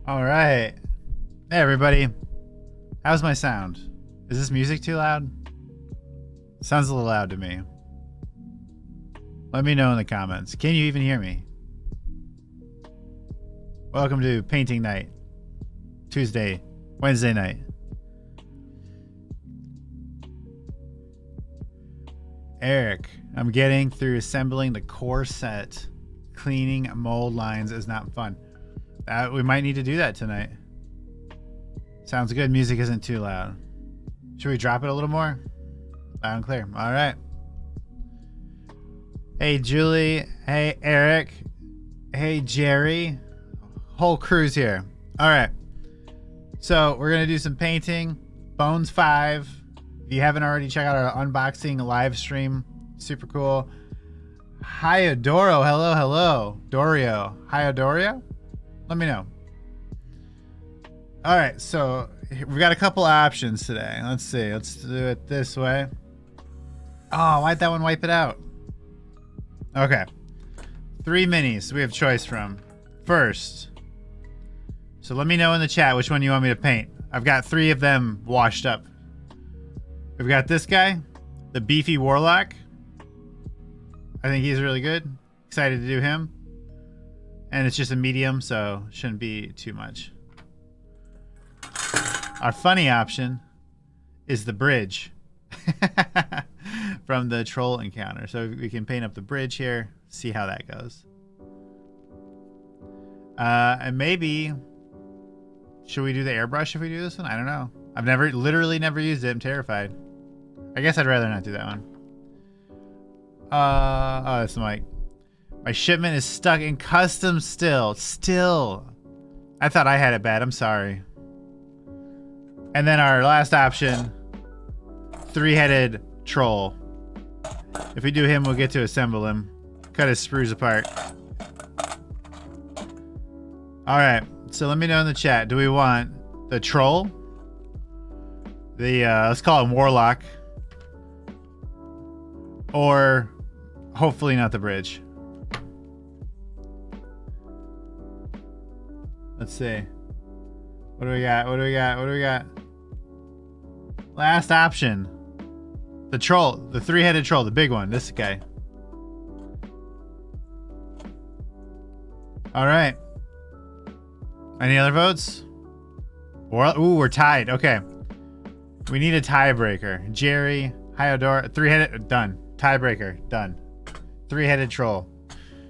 All right. Hey, everybody. How's my sound? Is this music too loud? Sounds a little loud to me. Let me know in the comments. Can you even hear me? Welcome to painting night. Wednesday night. Eric, I'm getting through assembling the core set. Cleaning mold lines is not fun. We might need to do that tonight. Sounds good. Music isn't too loud. Should we drop it a little more? Loud and clear. All right. Hey, Julie. Hey, Eric. Hey, Jerry. Whole crew's here. All right. So we're going to do some painting. Bones 5. If you haven't already, check out our unboxing live stream. Super cool. Hyodoro. Hello, hello. Dorio. Hyodorio? Let me know. All right, so we've got a couple options today. Let's see. Let's do it this way. Oh, why'd that one wipe it out? Okay. 3 minis we have choice from. First. So let me know in the chat which one you want me to paint. I've got 3 of them washed up. We've got this guy, the beefy warlock. I think he's really good. Excited to do him. And it's just a medium, so shouldn't be too much. Our funny option is the bridge from the troll encounter. So we can paint up the bridge here, see how that goes. And maybe, should we do the airbrush if we do this one? I don't know. I've literally never used it. I'm terrified. I guess I'd rather not do that one. Oh, that's the mic. My shipment is stuck in customs still. I thought I had it bad. I'm sorry. And then our last option, 3-headed troll. If we do him, we'll get to assemble him. Cut his sprues apart. All right. So let me know in the chat. Do we want the troll? The, let's call him warlock. Or hopefully not the bridge. Let's see. What do we got? Last option. The troll. The 3-headed troll. The big one. This guy. All right. Any other votes? Ooh, we're tied. Okay. We need a tiebreaker. Jerry, Hyodor, 3-headed. Done. Tiebreaker. Done. 3-headed troll.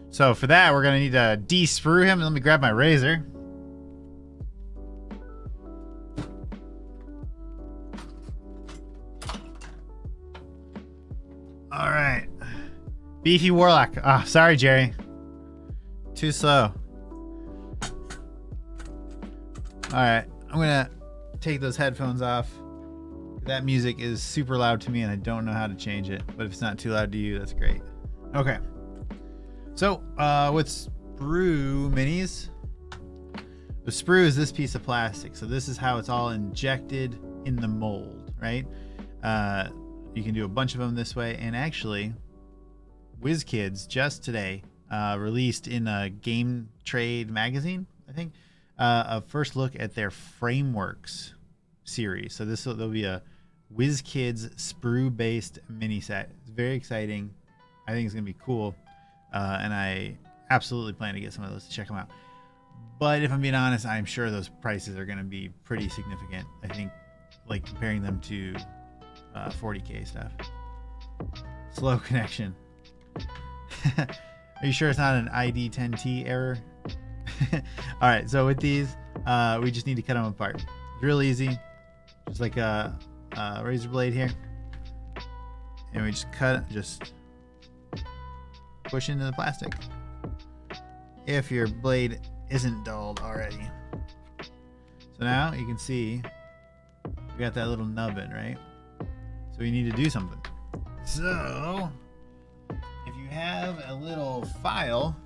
So for that, we're going to need to de-sprue him. Let me grab my razor. All right. Beefy warlock. Ah, oh, sorry, Jerry. Too slow. All right. I'm going to take those headphones off. That music is super loud to me and I don't know how to change it. But if it's not too loud to you, that's great. Okay. So, with sprue minis, the sprue is this piece of plastic. So this is how it's all injected in the mold, right? You can do a bunch of them this way. And actually, WizKids just today released in a Game Trade magazine, I think, a first look at their frameworks series. So there'll be a WizKids sprue-based mini set. It's very exciting. I think it's gonna be cool, and I absolutely plan to get some of those to check them out. But if I'm being honest, I'm sure those prices are gonna be pretty significant. I think, like comparing them to 40K stuff. Slow connection. Are you sure it's not an ID10T error? All right, so with these, we just need to cut them apart. It's real easy, just like a razor blade here, and we just push into the plastic. If your blade isn't dulled already. So now you can see we got that little nubbin, right? So we need to do something. So if you have a little file,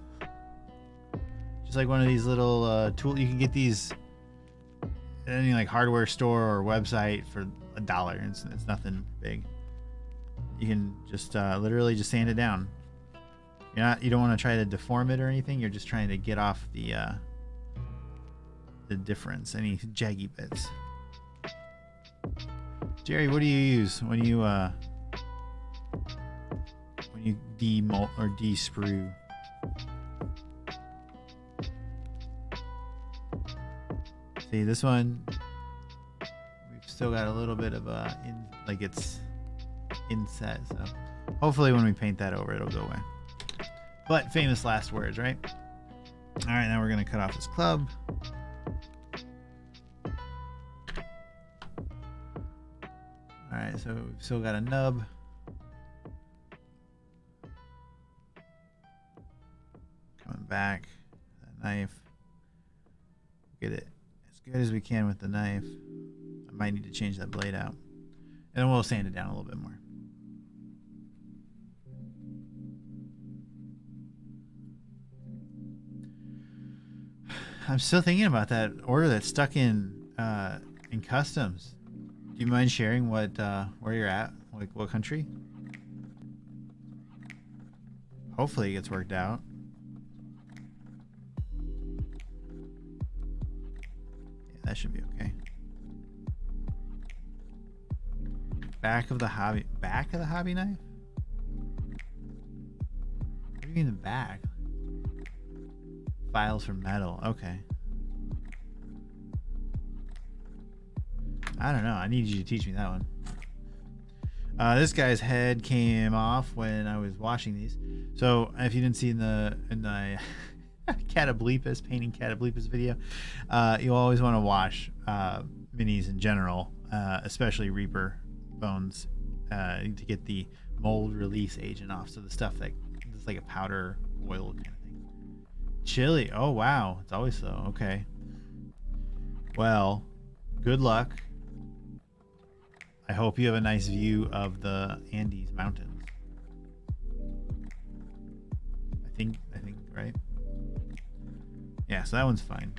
just like one of these little tools, you can get these at any like hardware store or website for $1. It's nothing big. You can just literally just sand it down. You don't want to try to deform it or anything. You're just trying to get off the the difference, any jaggy bits. Jerry, what do you use when you demult or de-sprue? See, this one, we've still got a little bit of it's inset, so hopefully when we paint that over, it'll go away. But famous last words, right? All right, now we're gonna cut off this club. All right, so we've still got a nub. Coming back, that knife. Get it as good as we can with the knife. I might need to change that blade out. And then we'll sand it down a little bit more. I'm still thinking about that order that's stuck in customs. Do you mind sharing what where you're at? Like what country? Hopefully it gets worked out. Yeah, that should be okay. Back of the hobby knife? What do you mean the back? Files for metal. Okay. I don't know. I need you to teach me that one. This guy's head came off when I was washing these. So if you didn't see in the Catablepus painting Catablepus video, you always want to wash minis in general, especially Reaper bones, to get the mold release agent off. So the stuff that it's like a powder oil kind of thing. Chili. Oh wow, it's always so. Okay. Well, good luck. I hope you have a nice view of the Andes Mountains. I think right. Yeah, so that one's fine.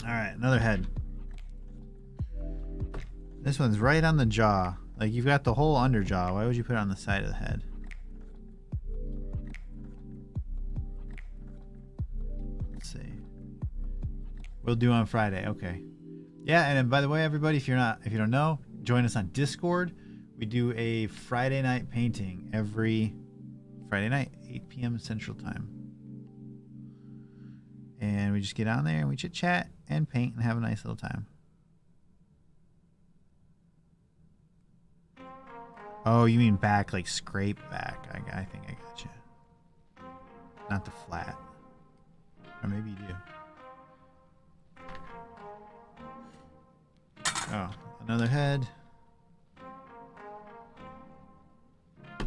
All right, another head. This one's right on the jaw. Like you've got the whole under jaw. Why would you put it on the side of the head? Let's see. We'll do on Friday. Okay. Yeah, and by the way, everybody, if you don't know, join us on Discord. We do a Friday night painting every Friday night, 8 p.m. Central Time. And we just get on there and we chit chat and paint and have a nice little time. Oh, you mean back, like scrape back. I think I got you. Not the flat. Or maybe you do. Oh, another head.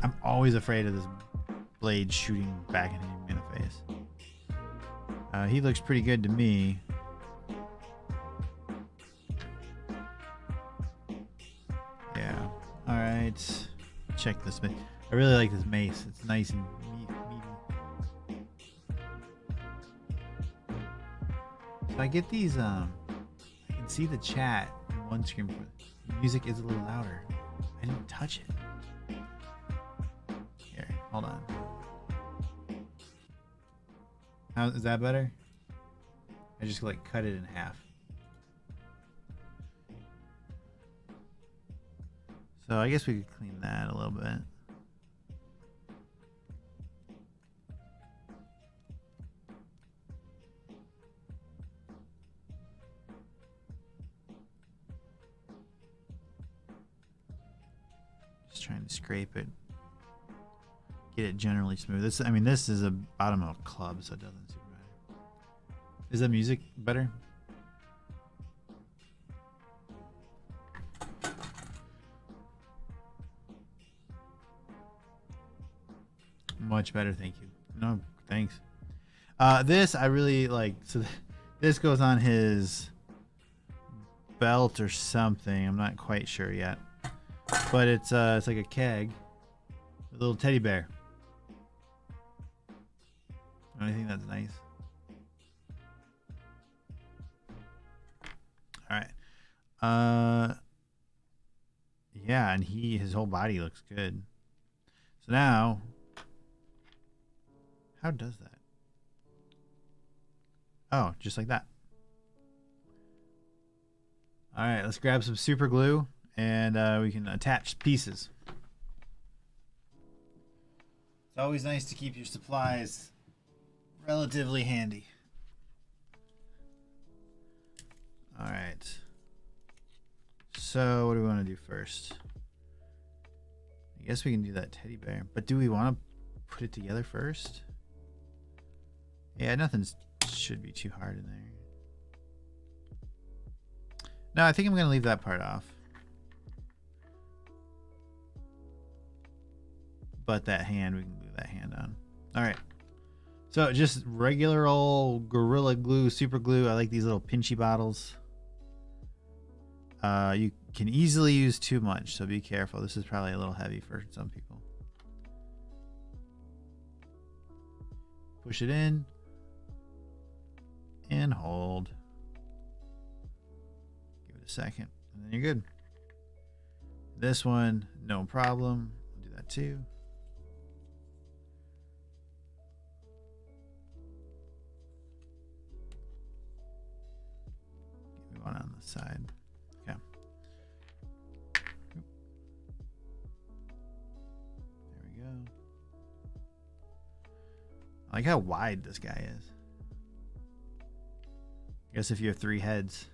I'm always afraid of this blade shooting back at him in the face. He looks pretty good to me. Yeah. All right. Check this. I really like this mace. It's nice and meaty. So I get these. I can see the chat in one screen. The music is a little louder. I didn't touch it. Here, hold on. How is that better? I just like cut it in half. So I guess we could clean that a little bit. Just trying to scrape it. Get it generally smooth. This is a bottom of a club, so it doesn't super matter. Is the music better? Much better, thank you. No, thanks. This I really like. So this goes on his belt or something. I'm not quite sure yet. But it's like a keg, a little teddy bear. I think that's nice. All right. Yeah, and his whole body looks good. So now, how does that? Oh, just like that. All right, let's grab some super glue and we can attach pieces. It's always nice to keep your supplies relatively handy. All right. So what do we want to do first? I guess we can do that teddy bear, but do we want to put it together first? Yeah, nothing should be too hard in there. No, I think I'm going to leave that part off. But that hand, we can glue that hand on. All right. So just regular old Gorilla Glue, super glue. I like these little pinchy bottles. You can easily use too much, so be careful. This is probably a little heavy for some people. Push it in and hold. Give it a second, and then you're good. This one, no problem. We'll do that too. Give me one on the side. Okay. There we go. I like how wide this guy is. I guess if you have 3 heads.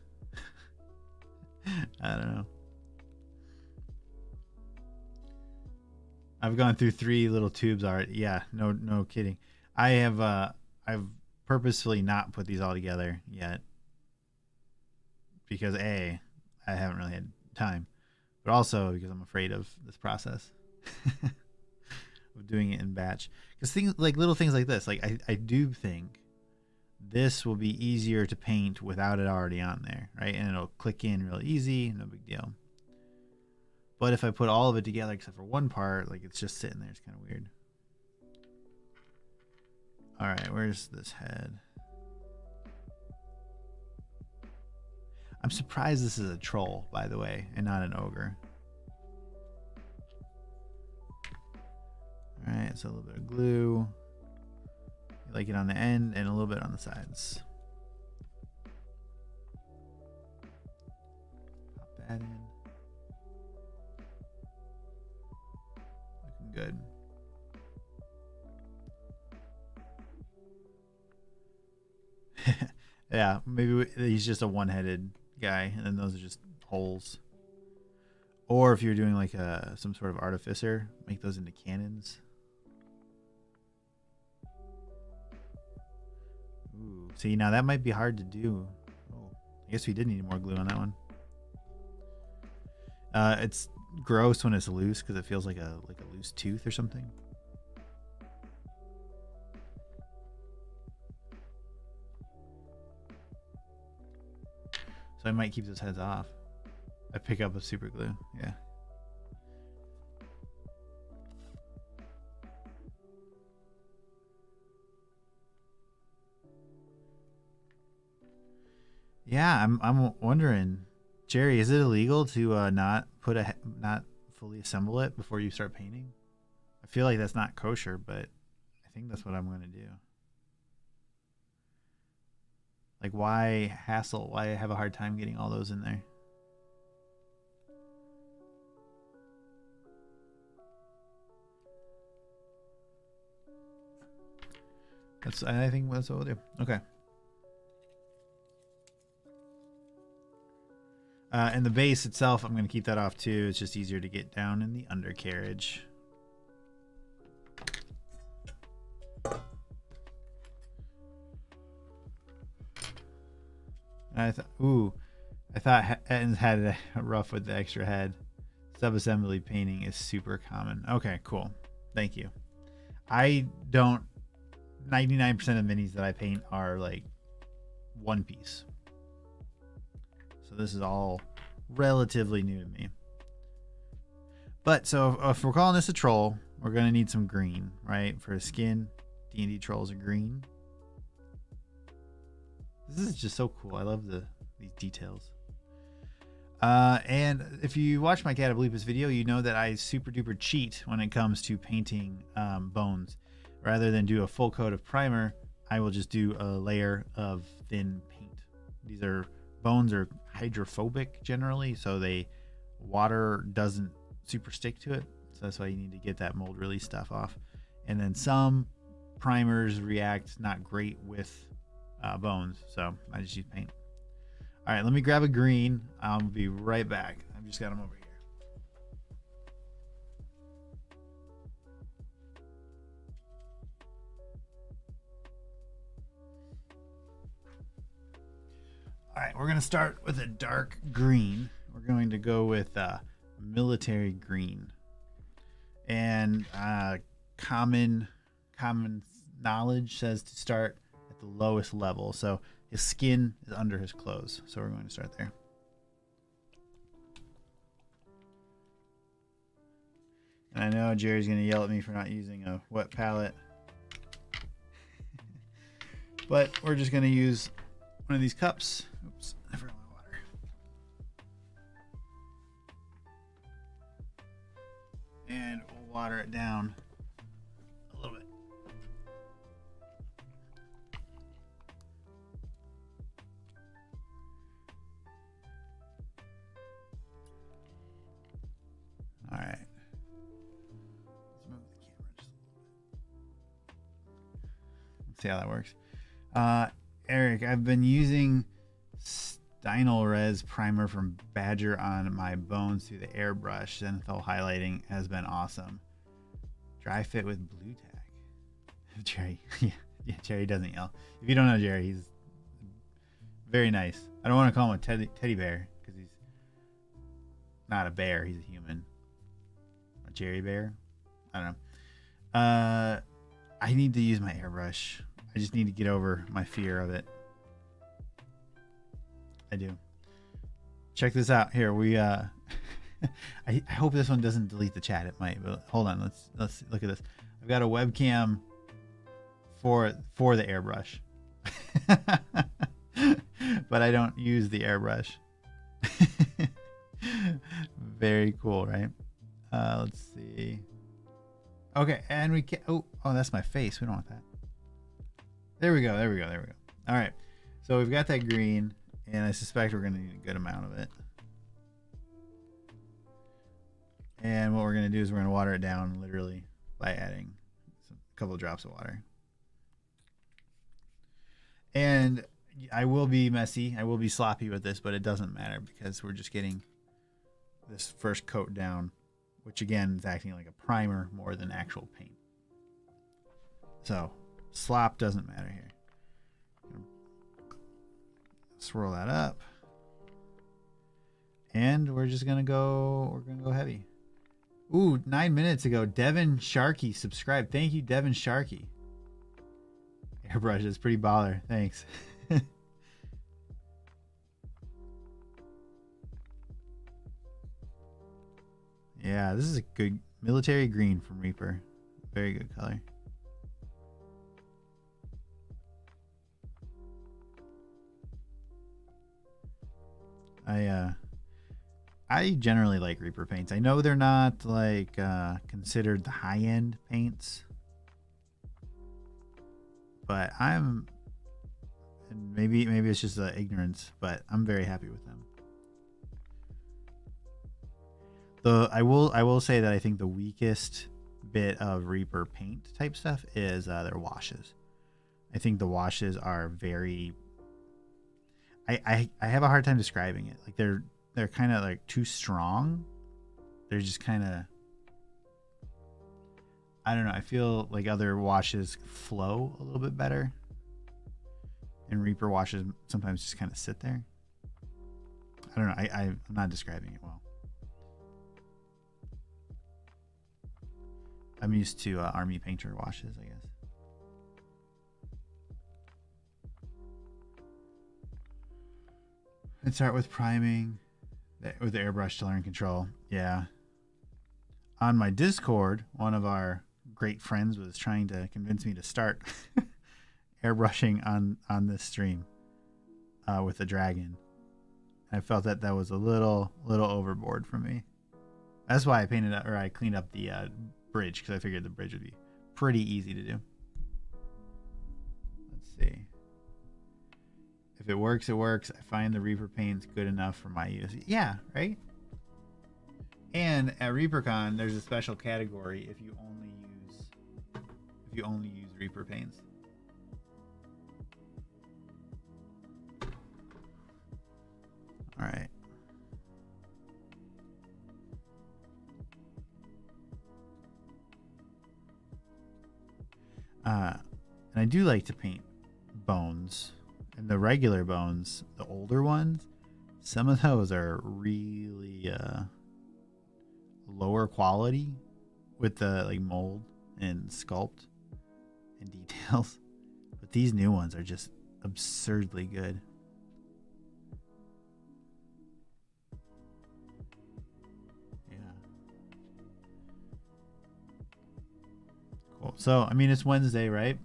I don't know. I've gone through 3 little tubes already. Yeah, no kidding. I've purposefully not put these all together yet. Because I haven't really had time. But also because I'm afraid of this process. Of doing it in batch. Because things like little things like this, like I do think this will be easier to paint without it already on there, right? And it'll click in real easy, no big deal. But if I put all of it together except for one part, like it's just sitting there, it's kind of weird. All right, where's this head? I'm surprised this is a troll, by the way, and not an ogre. All right, so a little bit of glue. You like it on the end and a little bit on the sides. Pop that in. Looking good. Yeah, maybe he's just a one-headed guy, and then those are just holes. Or if you're doing like some sort of artificer, make those into cannons. Ooh, see, now that might be hard to do. Oh, I guess we did need more glue on that one. It's gross when it's loose because it feels like a loose tooth or something. So I might keep those heads off. I pick up a super glue, yeah. Yeah, I'm wondering, Jerry, is it illegal to not fully assemble it before you start painting? I feel like that's not kosher, but I think that's what I'm going to do. Like, why hassle? Why have a hard time getting all those in there? I think that's what we'll do. Okay. And the base itself, I'm going to keep that off too. It's just easier to get down in the undercarriage. I thought Ettins had it rough with the extra head. Sub-assembly painting is super common. Okay, cool. Thank you. I don't... 99% of minis that I paint are like one piece. So this is all relatively new to me. But so if we're calling this a troll, we're going to need some green, right? For skin, D&D trolls are green. This is just so cool. I love these details. And if you watch my Catablipus video, you know that I super duper cheat when it comes to painting bones. Rather than do a full coat of primer, I will just do a layer of thin paint. These are bones are hydrophobic generally, so water doesn't super stick to it. So that's why you need to get that mold release stuff off. And then some primers react not great with bones, so I just use paint. All right, let me grab a green. I'll be right back. I've just got them over here. All right, we're going to start with a dark green. We're going to go with military green. And common knowledge says to start at the lowest level. So his skin is under his clothes. So we're going to start there. And I know Jerry's going to yell at me for not using a wet palette. But we're just going to use one of these cups. Oops, I forgot my water. And we'll water it down a little bit. All right. Let's move the camera just a little bit. Let's see how that works. Eric, I've been using Stynylrez Res primer from Badger on my bones through the airbrush. Zenithal highlighting has been awesome. Dry fit with blue tack. Jerry, yeah, Jerry doesn't yell. If you don't know Jerry, he's very nice. I don't want to call him a teddy bear because he's not a bear. He's a human. A Jerry bear. I don't know. I need to use my airbrush. I just need to get over my fear of it. I do. Check this out. Here we I hope this one doesn't delete the chat. It might, but hold on. Let's look at this. I've got a webcam for the airbrush. But I don't use the airbrush. Very cool, right? Let's see. Okay, and we can oh, that's my face. We don't want that. There we go. All right. So we've got that green, and I suspect we're going to need a good amount of it. And what we're going to do is we're going to water it down literally by adding a couple of drops of water. And I will be messy. I will be sloppy with this, but it doesn't matter because we're just getting this first coat down, which again is acting like a primer more than actual paint. So slop doesn't matter here. Swirl that up. And we're just gonna go heavy. Ooh, 9 minutes ago, Devin Sharkey subscribed. Thank you, Devin Sharkey. Airbrush is pretty baller. Thanks. Yeah, this is a good military green from Reaper. Very good color. I generally like Reaper paints. I know they're not like considered the high-end paints, but and maybe it's just ignorance, but I'm very happy with them. I will say that I think the weakest bit of Reaper paint type stuff is their washes. I think the washes are very I have a hard time describing it. Like they're kind of like too strong. They're just kind of, I don't know. I feel like other washes flow a little bit better, and Reaper washes sometimes just kind of sit there. I don't know. I'm not describing it well. I'm used to army painter washes, I guess. Let's start with priming with the airbrush to learn control. Yeah. On my Discord, one of our great friends was trying to convince me to start airbrushing on this stream with the dragon. I felt that was a little overboard for me. That's why I cleaned up the bridge, because I figured the bridge would be pretty easy to do. Let's see. If it works, it works. I find the Reaper paint's good enough for my use. Yeah, right? And at ReaperCon, there's a special category if you only use Reaper paints. All right. And I do like to paint bones, and the regular bones, the older ones, some of those are really lower quality with the like mold and sculpt and details, but these new ones are just absurdly good. Yeah. Cool. So, I mean, it's Wednesday, right?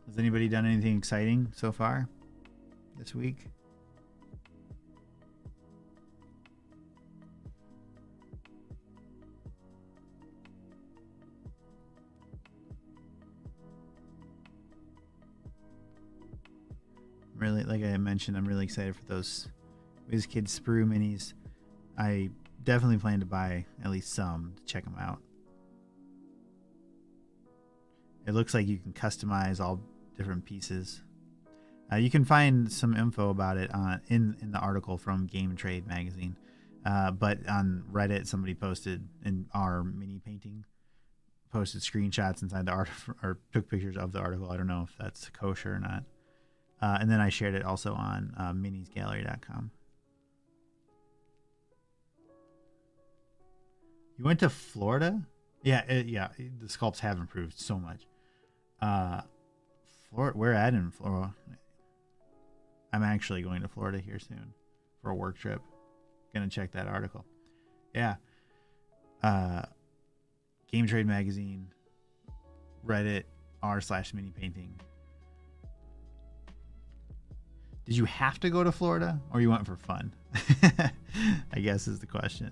Has anybody done anything exciting so far this week? Really, like I mentioned, I'm really excited for those WizKids sprue minis. I definitely plan to buy at least some to check them out. It looks like you can customize all different pieces. You can find some info about it in the article from Game Trade magazine. But on Reddit, somebody posted in our mini painting, posted screenshots inside the article or took pictures of the article. I don't know if that's kosher or not. And then I shared it also on minisgallery.com. You went to Florida? Yeah, the sculpts have improved so much. Florida, where at in Florida? I'm actually going to Florida here soon for a work trip. Gonna check that article. Yeah. Game Trade magazine, Reddit r/mini painting. Did you have to go to Florida, or you went for fun? I guess is the question.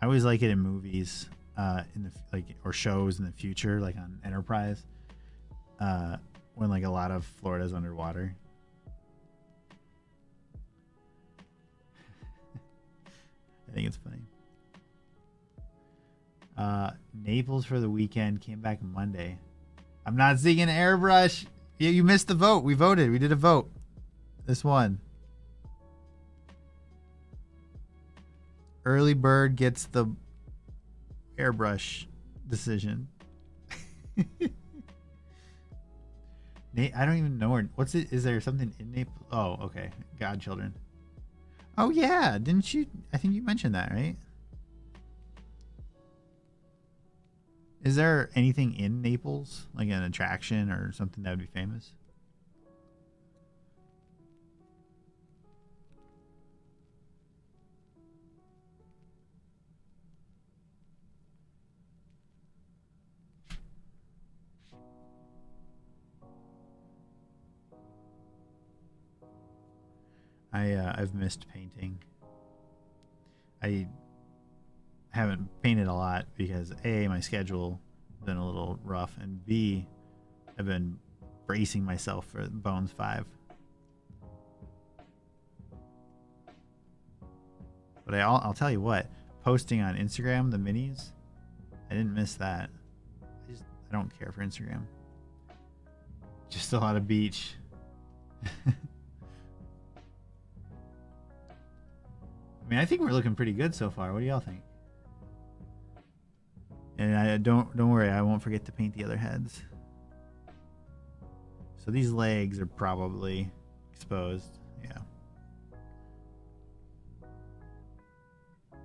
I always like it in movies, or shows in the future, like on Enterprise, when like a lot of Florida's underwater. I think it's funny. Naples for the weekend, came back Monday. I'm not seeing an airbrush. Yeah, you missed the vote. We voted. We did a vote. This one. Early bird gets the airbrush decision. I don't even know where. What's it? Is there something in Naples? Oh, okay. Godchildren. Oh yeah, didn't you? I think you mentioned that, right? Is there anything in Naples, like an attraction or something that would be famous? I've missed painting. I haven't painted a lot because A, my schedule has been a little rough, and B, I've been bracing myself for Bones 5. But I'll tell you what, posting on Instagram the minis, I didn't miss that. I don't care for Instagram. Just a lot of beach. I mean, I think we're looking pretty good so far. What do y'all think? And I don't worry, I won't forget to paint the other heads. So these legs are probably exposed. Yeah. Do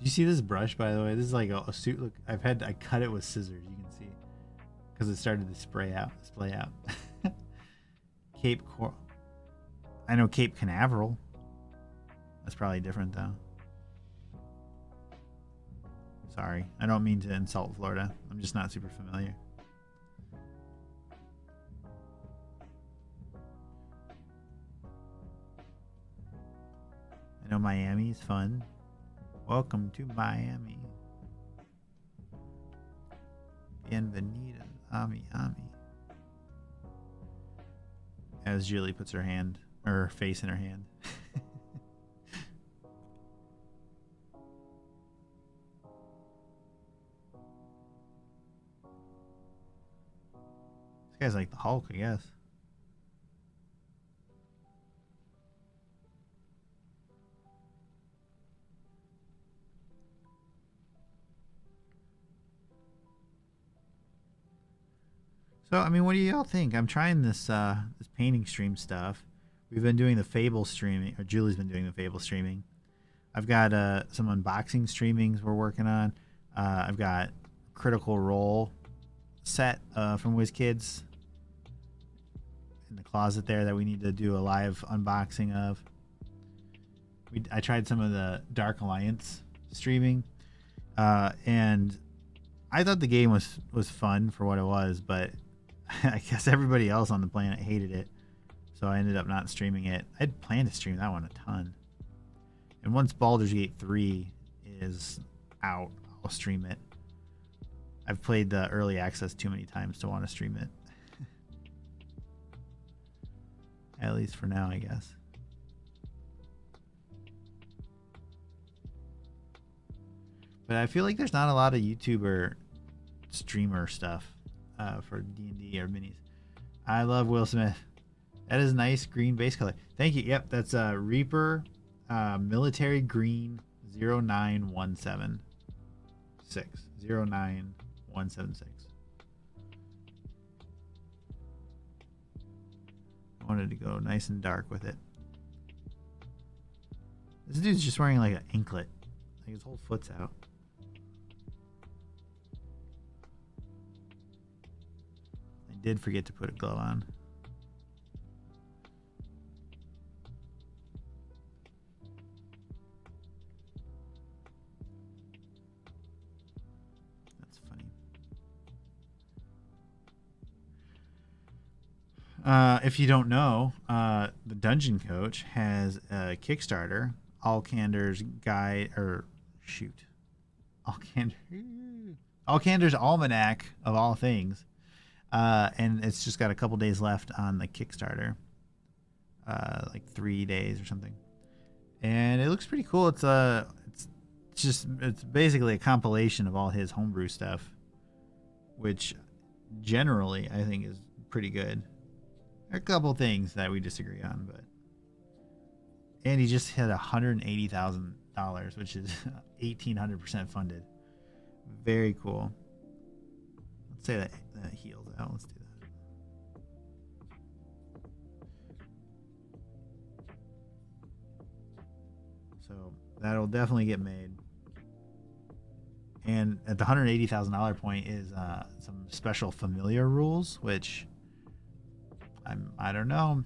you see this brush, by the way? This is like a suit. Look, I cut it with scissors. You can see because it started to splay out. Cape Coral. I know Cape Canaveral. That's probably different though. Sorry, I don't mean to insult Florida. I'm just not super familiar. I know Miami's fun. Welcome to Miami. Bienvenido, Miami. As Julie puts her face in her hand. This guy's like the Hulk, I guess. So, I mean, what do y'all think? I'm trying this this painting stream stuff. We've been doing the Fable streaming, or Julie's been doing the Fable streaming. I've got some unboxing streamings we're working on. I've got Critical Role set from WizKids in the closet there that we need to do a live unboxing of. I tried some of the Dark Alliance streaming, and I thought the game was fun for what it was, but I guess everybody else on the planet hated it, so I ended up not streaming it. I'd planned to stream that one a ton, and once Baldur's Gate 3 is out, I'll stream it. I've played the early access too many times to want to stream it. At least for now, I guess. But I feel like there's not a lot of YouTuber streamer stuff for D&D or minis. I love Will Smith. That is nice green base color. Thank you. Yep, that's Reaper Military Green 09176. 09176. I wanted to go nice and dark with it. This dude's just wearing like an anklet. Like his whole foot's out. I did forget to put a glove on. That's funny. If you don't know, the Dungeon Coach has a Kickstarter, Allcander's Guide, or shoot, Allcander's Almanac of all things. And it's just got a couple days left on the Kickstarter, like 3 days or something. And it looks pretty cool. It's basically a compilation of all his homebrew stuff, which generally I think is pretty good. There are a couple things that we disagree on, but and he just hit $180,000, which is 1,800% funded. Very cool. Let's say that heals out. Let's do that. So that'll definitely get made. And at the $180,000 point is some special familiar rules, which I don't know.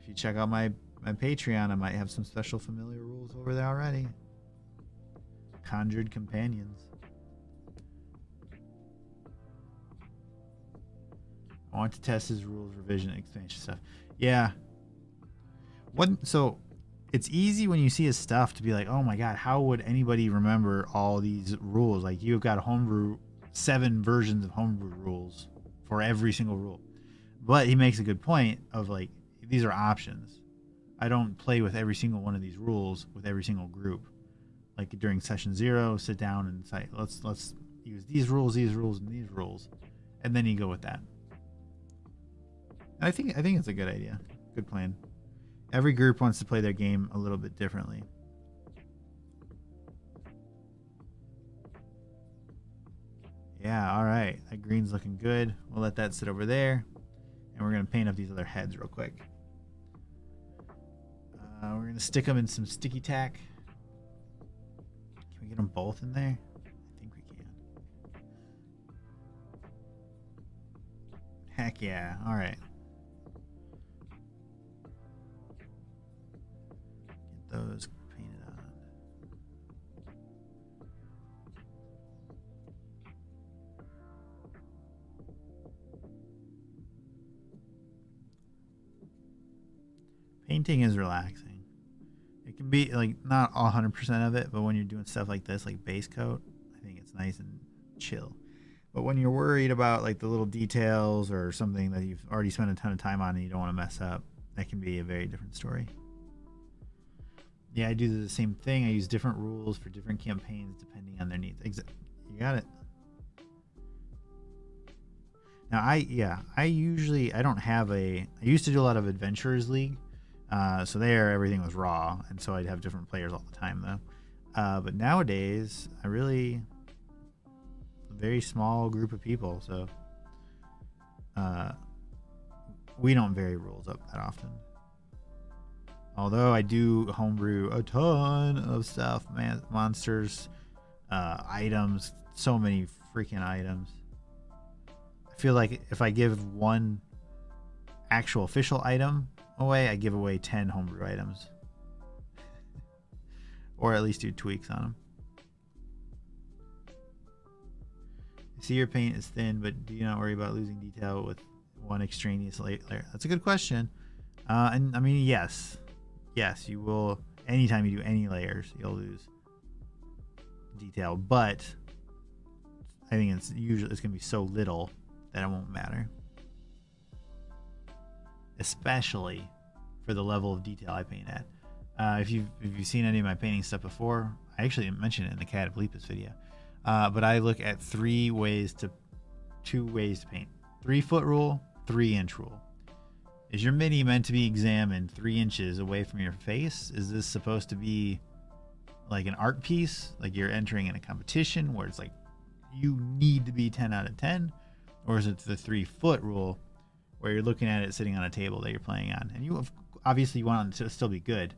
If you check out my Patreon, I might have some special familiar rules over there already. Conjured companions. I want to test his rules revision expansion stuff. Yeah. So it's easy when you see his stuff to be like, oh my god, how would anybody remember all these rules? Like, you've got 7 versions of homebrew rules for every single rule. But he makes a good point of like, these are options. I don't play with every single one of these rules with every single group. Like during session 0, sit down and say, let's use these rules, and these rules, and then you go with that. And I think it's a good idea, good plan. Every group wants to play their game a little bit differently. Yeah, all right. That green's looking good. We'll let that sit over there. And we're going to paint up these other heads real quick. We're going to stick them in some sticky tack. Can we get them both in there? I think we can. Heck yeah. All right. Get those painted on. Painting is relaxing. can be like not 100% of it, but when you're doing stuff like this, like base coat, I think it's nice and chill. But when you're worried about like the little details or something that you've already spent a ton of time on and you don't want to mess up, that can be a very different story. Yeah, I do the same thing. I use different rules for different campaigns depending on their needs. You got it. Now I don't have I used to do a lot of Adventurers League. So there everything was raw, and so I'd have different players all the time though. But nowadays a very small group of people, so we don't vary rules up that often. Although I do homebrew a ton of stuff, monsters, items, so many freaking items. I feel like if I give one actual official item away, I give away 10 homebrew items. Or at least do tweaks on them. I see your paint is thin, but do you not worry about losing detail with one extraneous layer? That's a good question. And I mean, yes, you will. Anytime you do any layers, you'll lose detail, but I think it's gonna be so little that it won't matter, especially for the level of detail I paint at. If you've seen any of my painting stuff before, I actually didn't mention it in the Cat Bleepus video, but I look at two ways to paint: 3-foot rule, 3-inch rule. Is your mini meant to be examined 3 inches away from your face? Is this supposed to be like an art piece, like you're entering in a competition where it's like you need to be 10 out of 10? Or is it the 3-foot rule where you're looking at it sitting on a table that you're playing on? And you obviously want it to still be good,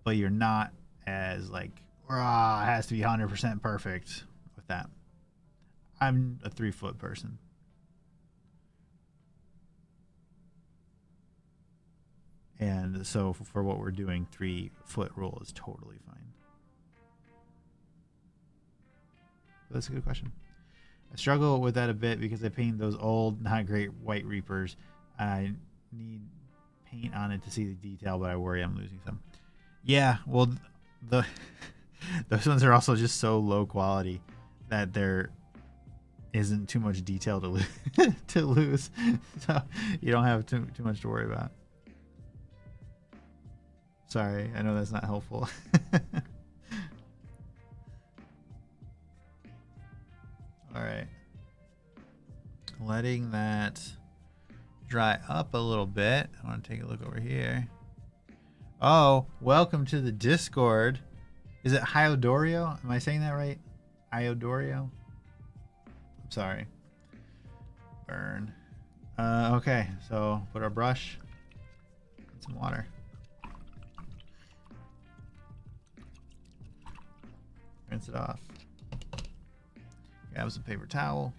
but you're not as like, it has to be 100% perfect with that. I'm a 3-foot person. And so for what we're doing, 3-foot rule is totally fine. But that's a good question. I struggle with that a bit because I paint those old, not great White Reapers. I need paint on it to see the detail, but I worry I'm losing some. Yeah, well, those ones are also just so low quality that there isn't too much detail to lose. So you don't have too much to worry about. Sorry, I know that's not helpful. All right. Letting that dry up a little bit. I want to take a look over here. Oh, welcome to the Discord. Is it Hyodorio? Am I saying that right? Hyodorio? I'm sorry. Burn. Okay, so put our brush in some water. Rinse it off. Grab some paper towel.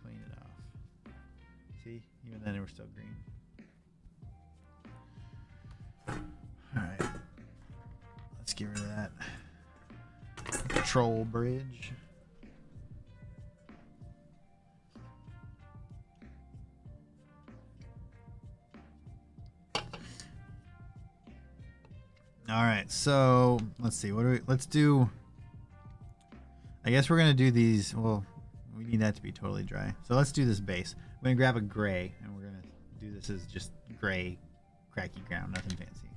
Clean it off. See, even then it was still green. All right, let's get rid of that control bridge. All right, so let's see. Let's do. I guess we're gonna do these. Well, we need that to be totally dry. So let's do this base. I'm gonna grab a gray, and we're gonna do this as just gray, cracky ground, nothing fancy.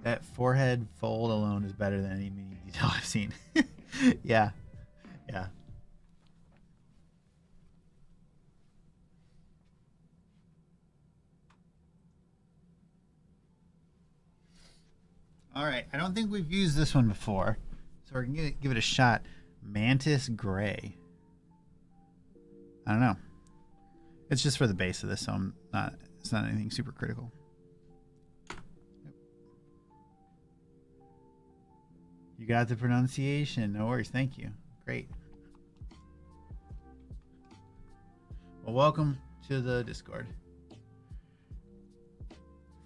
That forehead fold alone is better than any mini detail I've seen. Yeah. All right, I don't think we've used this one before, so we're gonna give it a shot. Mantis Gray. I don't know. It's just for the base of this, so it's not anything super critical. Yep. You got the pronunciation. No worries. Thank you. Great. Well, welcome to the Discord.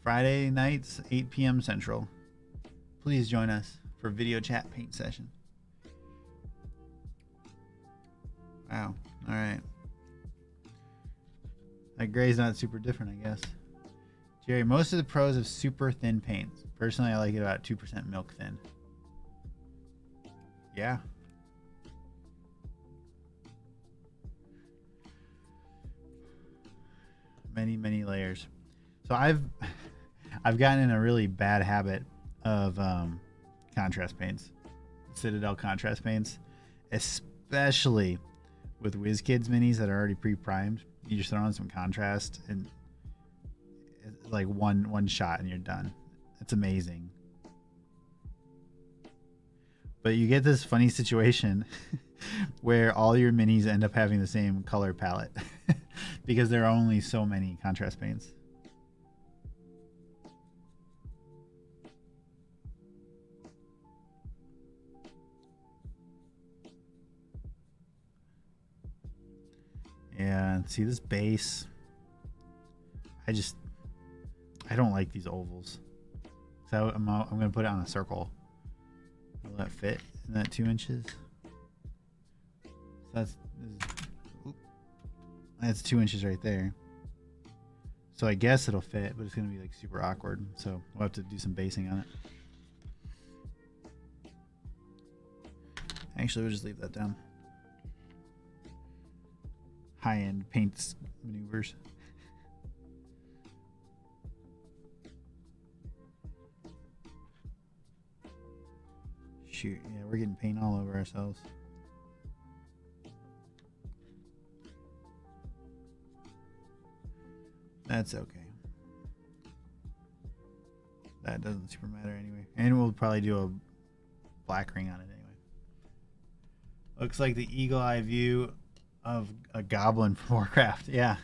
Friday nights, 8 p.m. Central. Please join us for video chat paint session. Wow. All right. That gray's not super different, I guess. Jerry, most of the pros have super thin paints. Personally, I like it about 2% milk thin. Yeah. Many, many layers. So I've gotten in a really bad habit of contrast paints. Citadel contrast paints. Especially with WizKids minis that are already pre-primed. You just throw on some contrast and it's like one shot and you're done. It's amazing. But you get this funny situation where all your minis end up having the same color palette because there are only so many contrast paints. Yeah, see this base. I don't like these ovals. So I'm going to put it on a circle. Will that fit in that 2 inches? So that's 2 inches right there. So I guess it'll fit, but it's going to be like super awkward. So we'll have to do some basing on it. Actually, we'll just leave that down. High-end paint maneuvers. Shoot, yeah, we're getting paint all over ourselves. That's okay. That doesn't super matter anyway. And we'll probably do a black ring on it anyway. Looks like the eagle eye view of a goblin from Warcraft. Yeah.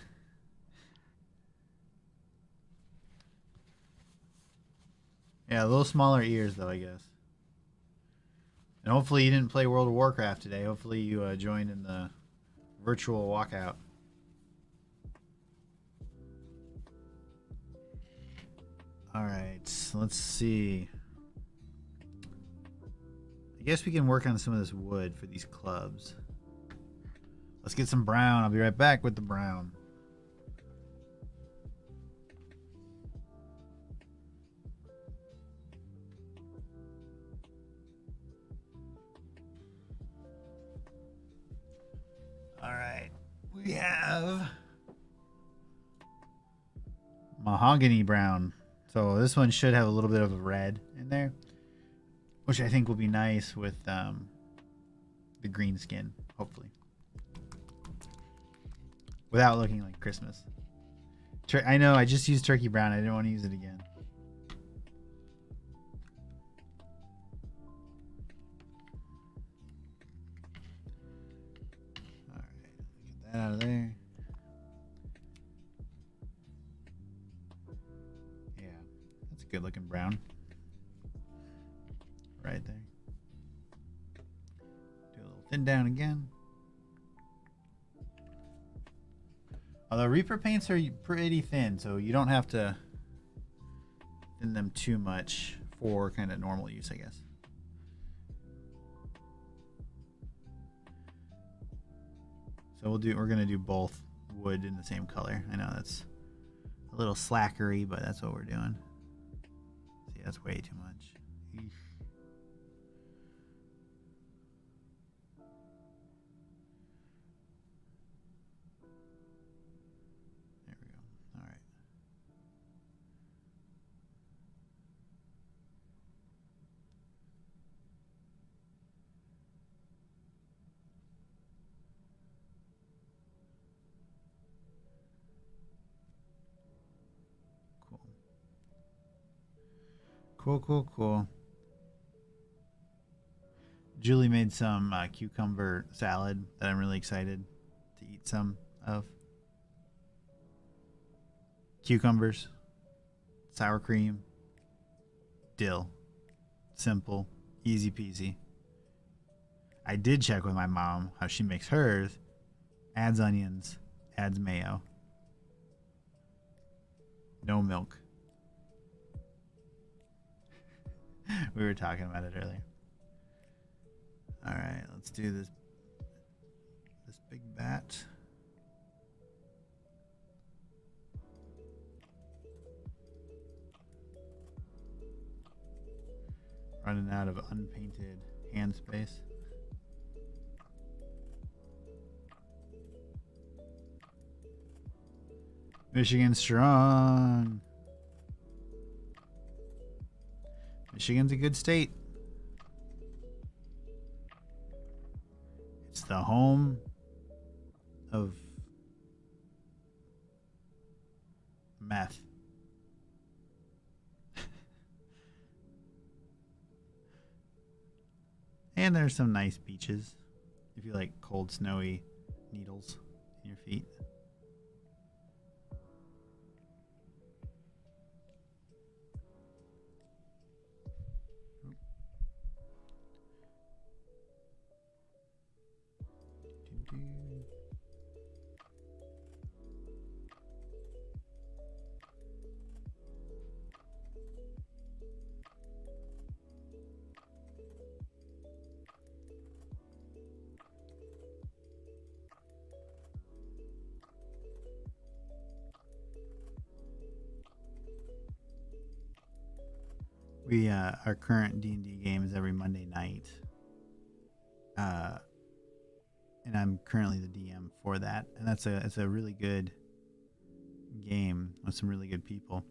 Yeah, a little smaller ears though, I guess. And hopefully you didn't play World of Warcraft today. Hopefully you joined in the virtual walkout. All right, let's see. I guess we can work on some of this wood for these clubs. Let's get some brown. I'll be right back with the brown. All right, we have mahogany brown. So this one should have a little bit of a red in there, which I think will be nice with the green skin, hopefully. Without looking like Christmas. I know, I just used turkey brown. I didn't want to use it again. All right, get that out of there. Yeah, that's a good looking brown. Right there. Do a little thin down again. Although Reaper paints are pretty thin, so you don't have to thin them too much for kind of normal use, I guess. So we're gonna do both wood in the same color. I know that's a little slackery, but that's what we're doing. See, that's way too much. Eesh. Cool. Julie made some cucumber salad that I'm really excited to eat some of. Cucumbers, sour cream, dill. Simple, easy peasy. I did check with my mom how she makes hers. Adds onions, adds mayo. No milk. We were talking about it earlier. All right, let's do this big that. Running out of unpainted hand space. Michigan strong. Michigan's a good state. It's the home of meth. And there's some nice beaches if you like cold, snowy needles in your feet. Our current D&D game is every Monday night, and I'm currently the DM for that, and it's a really good game with some really good people.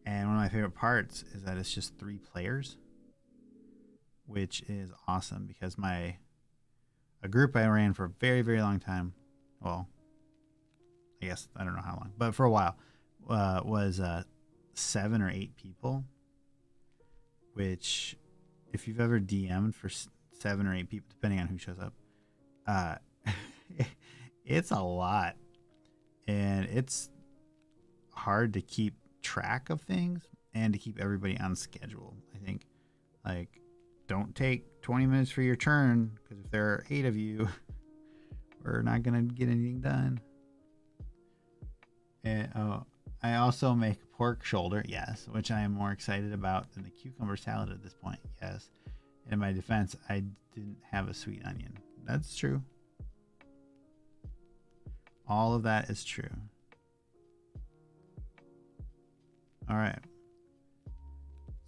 And one of my favorite parts is that it's just 3 players, which is awesome because a group I ran for a very, very long time. Well, I guess I don't know how long, but for a while, was 7 or 8 people. Which, if you've ever DM'd for 7 or 8 people, depending on who shows up, it's a lot, and it's hard to keep track of things and to keep everybody on schedule. I think, like, don't take 20 minutes for your turn, because if there are 8 of you, we're not gonna get anything done. And I also make pork shoulder, yes, which I am more excited about than the cucumber salad at this point, yes. In my defense, I didn't have a sweet onion. That's true. All of that is true. All right.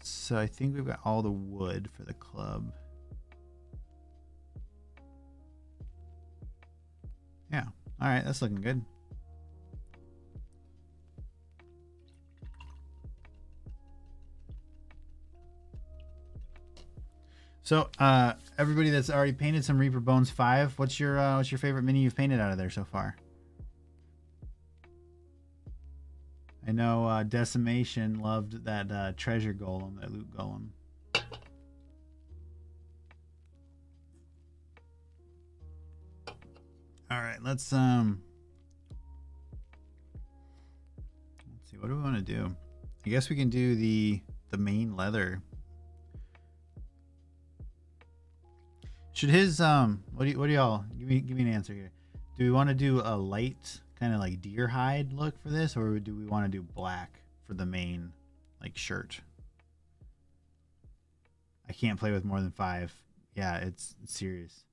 So I think we've got all the wood for the club. Yeah. All right, that's looking good. So, everybody that's already painted some Reaper Bones 5, what's your favorite mini you've painted out of there so far? I know Decimation loved that treasure golem, that loot golem. All right, let's see. What do we want to do? I guess we can do the main leather. Should his what do y'all give me an answer here? Do we want to do a light kind of like deer hide look for this, or do we want to do black for the main like shirt? I can't play with more than 5. Yeah, it's serious.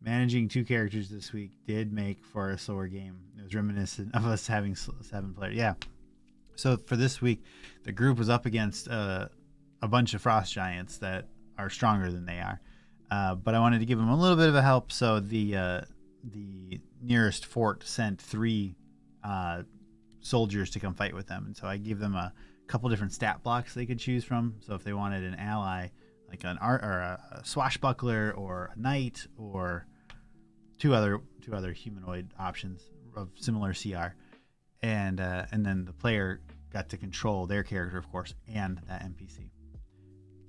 Managing 2 characters this week did make for a slower game. It was reminiscent of us having 7 players. Yeah. So for this week, the group was up against a bunch of frost giants that are stronger than they are. But I wanted to give them a little bit of a help, so the nearest fort sent 3 soldiers to come fight with them, and so I gave them a couple different stat blocks they could choose from. So if they wanted an ally, like an art or a swashbuckler or a knight, or two other humanoid options of similar CR, and then the player got to control their character, of course, and that NPC.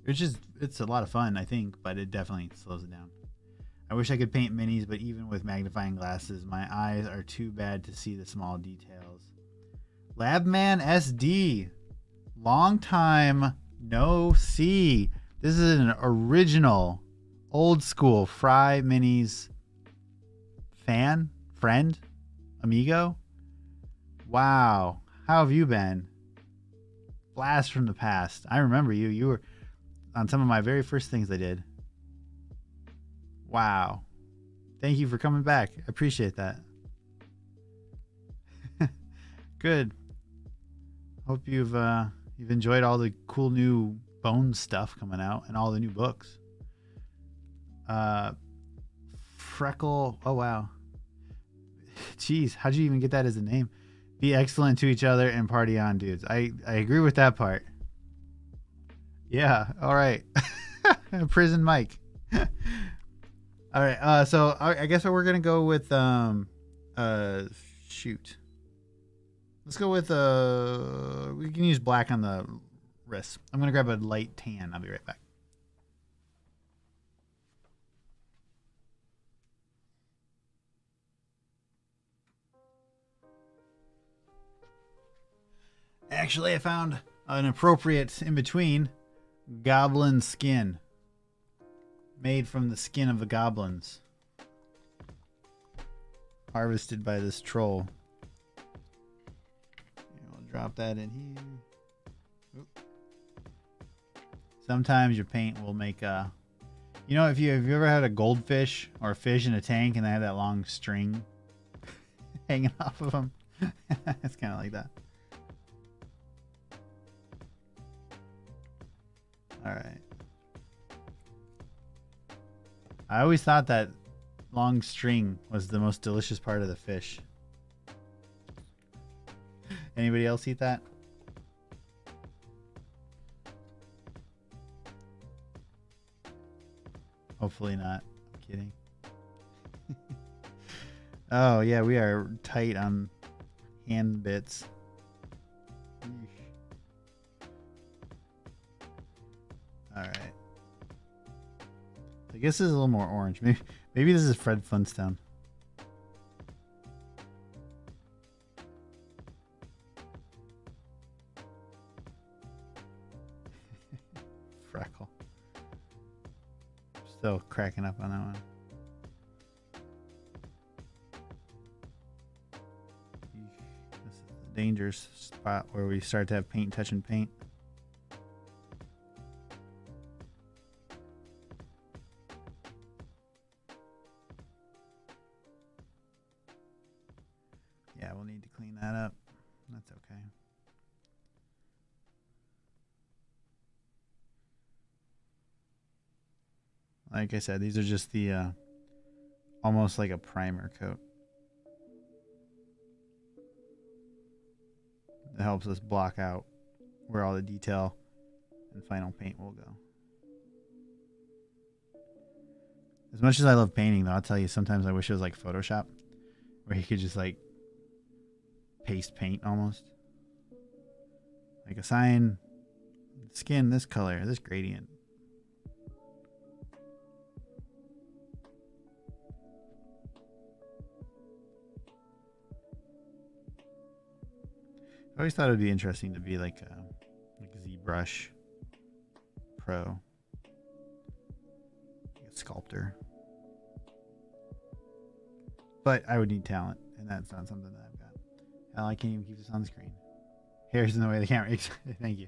It's a lot of fun, I think, but it definitely slows it down. I wish I could paint minis, but even with magnifying glasses, my eyes are too bad to see the small details. Labman SD, long time no see. This is an original, old school FryMinis friend, amigo. Wow, how have you been? Blast from the past. I remember you. You were on some of my very first things I did. Wow. Thank you for coming back. I appreciate that. Good. Hope you've enjoyed all the cool new bone stuff coming out and all the new books. Freckle. Oh wow. Jeez, how'd you even get that as a name? Be excellent to each other and party on, dudes. I agree with that part. Yeah. All right. Prison Mike. All right. So I guess we're gonna go with shoot. Let's go with we can use black on the wrist. I'm gonna grab a light tan. I'll be right back. Actually, I found an appropriate in between goblin skin made from the skin of the goblins, harvested by this troll. We'll drop that in here. Oop. Sometimes your paint will make a, you know, if you ever had a goldfish or a fish in a tank and they have that long string hanging off of them, it's kind of like that. All right. I always thought that long string was the most delicious part of the fish. Anybody else eat that? Hopefully not. I'm kidding. Oh yeah, we are tight on hand bits. All right. I guess this is a little more orange. Maybe this is Fred Flintstone. Freckle. Still cracking up on that one. This is the dangerous spot where we start to have paint touching paint. Yeah, we'll need to clean that up. That's okay. Like I said, these are just the almost like a primer coat. It helps us block out where all the detail and final paint will go. As much as I love painting, though, I'll tell you, sometimes I wish it was like Photoshop, where you could just like paste paint almost. Like assign skin this color, this gradient. I always thought it would be interesting to be like ZBrush Pro, like a sculptor. But I would need talent, and that's not something that I've got. Hell, I can't even keep this on the screen. Hair's in the way of the camera. Thank you.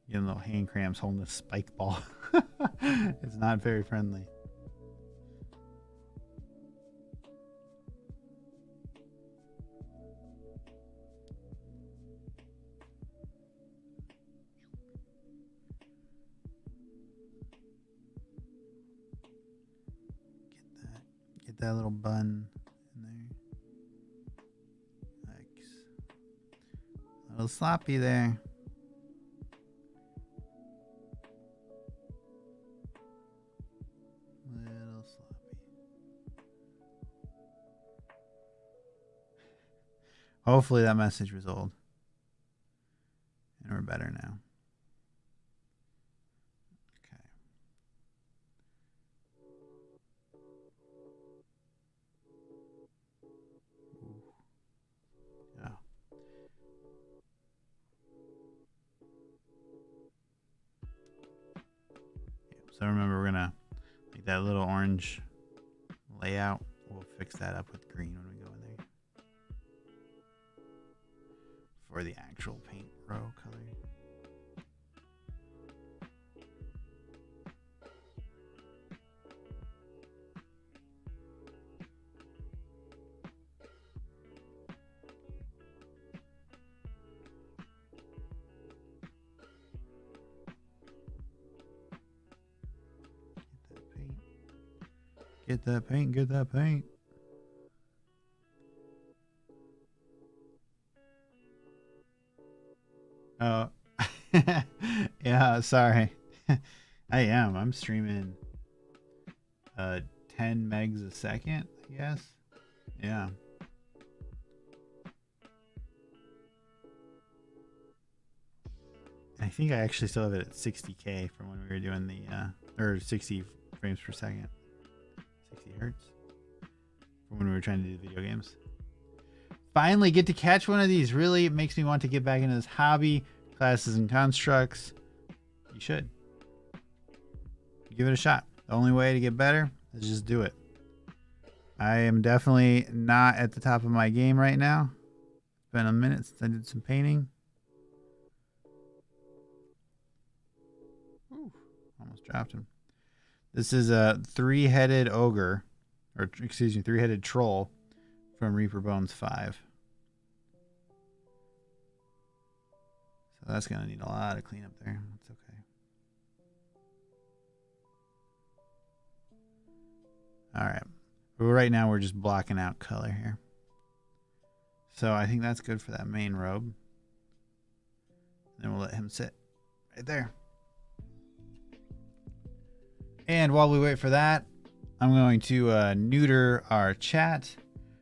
Getting little hand cramps holding this spike ball. It's not very friendly. Get that little bun in there. Yikes. A little sloppy there. Little sloppy. Hopefully that message was old. And we're better now. So remember, we're gonna make that little orange layout. We'll fix that up with green when we go in there. for the actual paint row color. Get that paint, get that paint. Oh, yeah, sorry. I'm streaming 10 megs a second, I guess. Yeah. I think I actually still have it at 60K from when we were doing the, or 60 frames per second. 60 hertz from when we were trying to do the video games. Finally get to catch one of these. Really, it makes me want to get back into this hobby. Classes and constructs. You should. Give it a shot. The only way to get better is just do it. I am definitely not at the top of my game right now. It's been a minute since I did some painting. Ooh, almost dropped him. This is a three-headed ogre, or excuse me, three-headed troll from Reaper Bones 5. So that's going to need a lot of cleanup there. That's okay. All right. But right now we're just blocking out color here. So I think that's good for that main robe. Then we'll let him sit right there. And while we wait for that, I'm going to neuter our chat.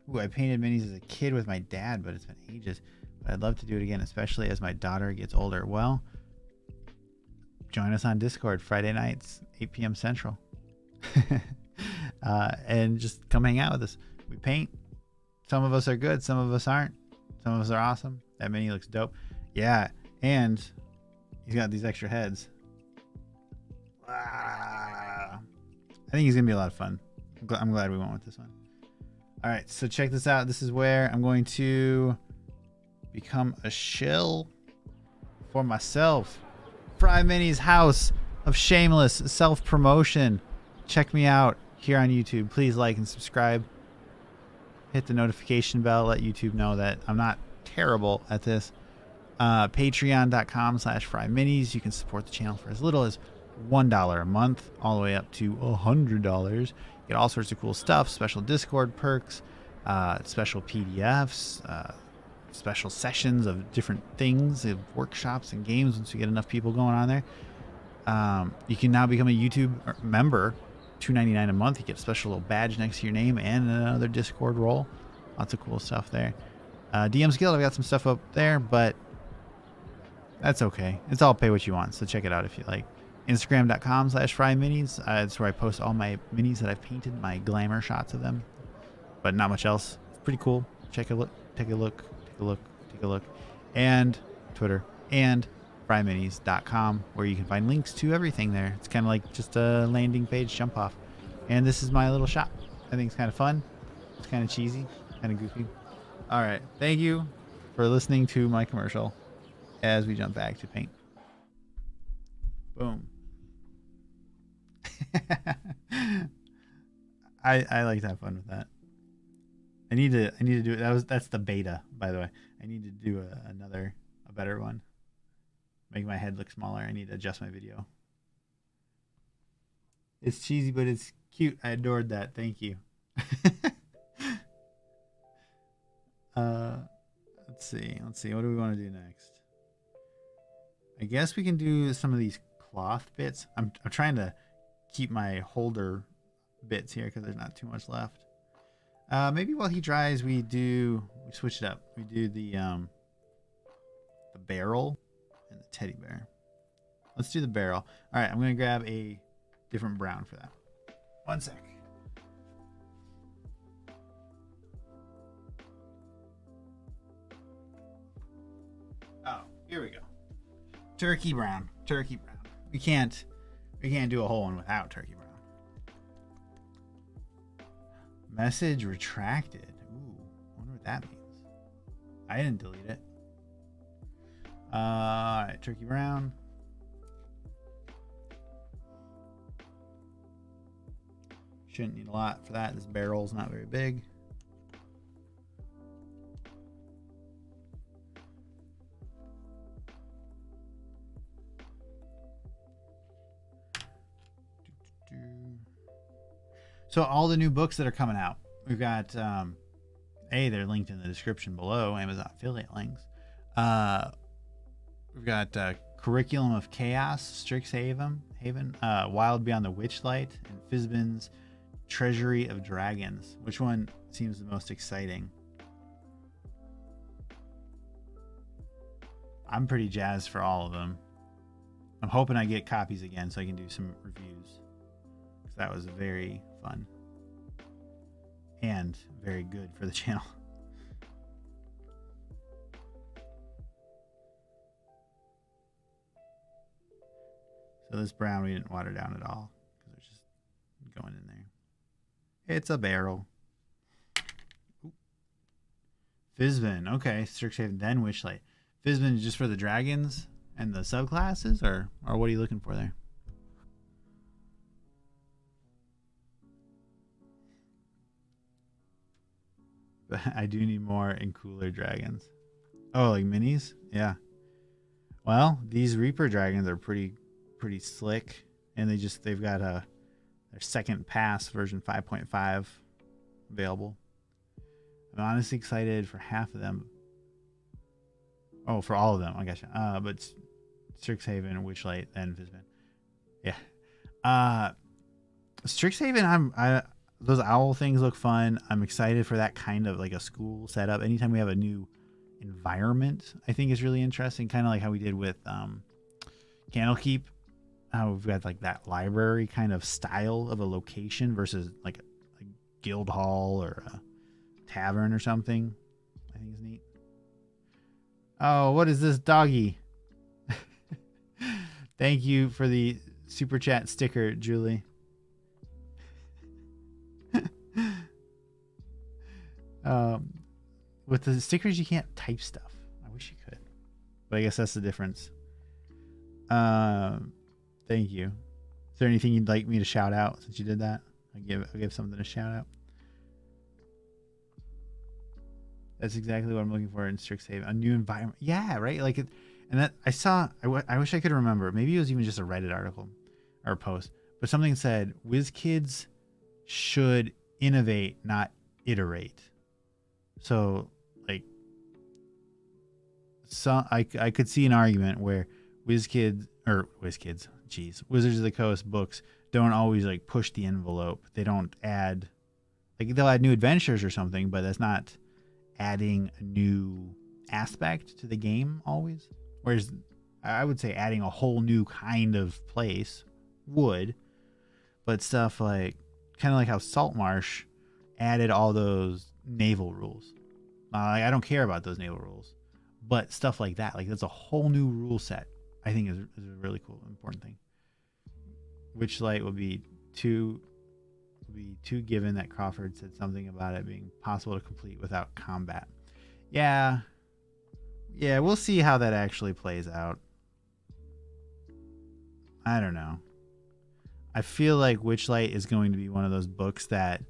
Ooh, I painted minis as a kid with my dad, but it's been ages. But I'd love to do it again, especially as my daughter gets older. Well, join us on Discord Friday nights, 8 p.m. Central. And just come hang out with us. We paint. Some of us are good. Some of us aren't. Some of us are awesome. That mini looks dope. Yeah, and he's got these extra heads. I think he's going to be a lot of fun. I'm glad we went with this one. All right, so check this out. This is where I'm going to become a shill for myself. FryMinis House of Shameless Self-Promotion. Check me out here on YouTube. Please like and subscribe. Hit the notification bell. Let YouTube know that I'm not terrible at this. Patreon.com/FryMinis. You can support the channel for as little as $1 a month, all the way up to $100. Get all sorts of cool stuff, special Discord perks, special PDFs, special sessions of different things, of workshops and games once we get enough people going on there. You can now become a YouTube member, $2.99 a month. You get a special little badge next to your name and another Discord role. Lots of cool stuff there. DM's Guild, I've got some stuff up there, but that's okay. It's all pay what you want, so check it out if you like. Instagram.com/FryMinis. It's where I post all my minis that I've painted, my glamour shots of them, but not much else. It's pretty cool. Check a look. Take a look. Take a look. Take a look. And Twitter and FryMinis.com, where you can find links to everything there. It's kind of like just a landing page jump off. And this is my little shop. I think it's kind of fun. It's kind of cheesy, kind of goofy. All right. Thank you for listening to my commercial as we jump back to paint. Boom. I like to have fun with that. I need to do it. That's the beta, by the way. I need to do a better one. Make my head look smaller. I need to adjust my video. It's cheesy, but it's cute. I adored that. Thank you. Let's see. What do we want to do next? I guess we can do some of these cloth bits. I'm trying to keep my holder bits here because there's not too much left. Maybe while he dries, we switch it up. We do the barrel and the teddy bear. Let's do the barrel. All right, I'm gonna grab a different brown for that. One sec. Oh, here we go. Turkey brown. We can't do a whole one without turkey brown. Message retracted. Ooh, I wonder what that means. I didn't delete it. All right, turkey brown. Shouldn't need a lot for that. This barrel's not very big. So all the new books that are coming out, we've got they're linked in the description below, Amazon affiliate links. We've got Curriculum of Chaos, Strixhaven, Wild Beyond the Witchlight, and Fizban's Treasury of Dragons. Which one seems the most exciting? I'm pretty jazzed for all of them. I'm hoping I get copies again so I can do some reviews, because that was very fun and very good for the channel. So this brown we didn't water down at all because it's just going in there. It's a barrel. Ooh. Fizban, okay, Strixhaven, then Witchlight. Fizban is just for the dragons and the subclasses, or what are you looking for there? But I do need more and cooler dragons. Oh, like minis? Yeah. Well, these Reaper dragons are pretty slick, and they've got their second pass version 5.5 available. I'm honestly excited for half of them. Oh, for all of them, I gotcha. But Strixhaven, Witchlight, then Fizban. Yeah. Strixhaven, those owl things look fun. I'm excited for that kind of like a school setup. Anytime we have a new environment, I think is really interesting. Kind of like how we did with Candlekeep. How we've got like that library kind of style of a location versus like a guild hall or a tavern or something. I think is neat. Oh, what is this doggy? Thank you for the super chat sticker, Julie. With the stickers, you can't type stuff. I wish you could, but I guess that's the difference. Thank you. Is there anything you'd like me to shout out since you did that? I'll give something to shout out. That's exactly what I'm looking for in Strixhaven. A new environment. Yeah, right? Like it, and that I wish I could remember. Maybe it was even just a Reddit article or post, but something said WizKids should innovate, not iterate. So like, I could see an argument where Wizards of the Coast books don't always like push the envelope. They don't add, like they'll add new adventures or something, but that's not adding a new aspect to the game always. Whereas I would say adding a whole new kind of place would, but stuff like kind of like how Saltmarsh added all those naval rules. I don't care about those naval rules, but stuff like that, like that's a whole new rule set. I think is a really cool, important thing. Witchlight will be too given that Crawford said something about it being possible to complete without combat. Yeah, we'll see how that actually plays out. I don't know. I feel like Witchlight is going to be one of those books that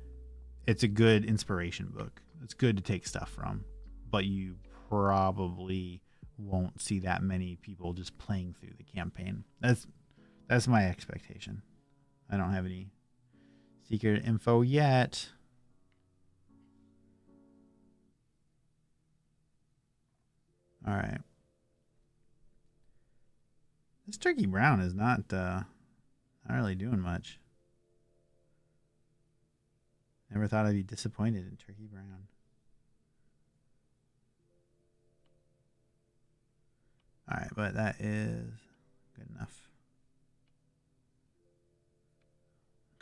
it's a good inspiration book. It's good to take stuff from, but you probably won't see that many people just playing through the campaign. That's my expectation. I don't have any secret info yet. All right. This turkey brown is not really doing much. Never thought I'd be disappointed in turkey brown. All right, but that is good enough.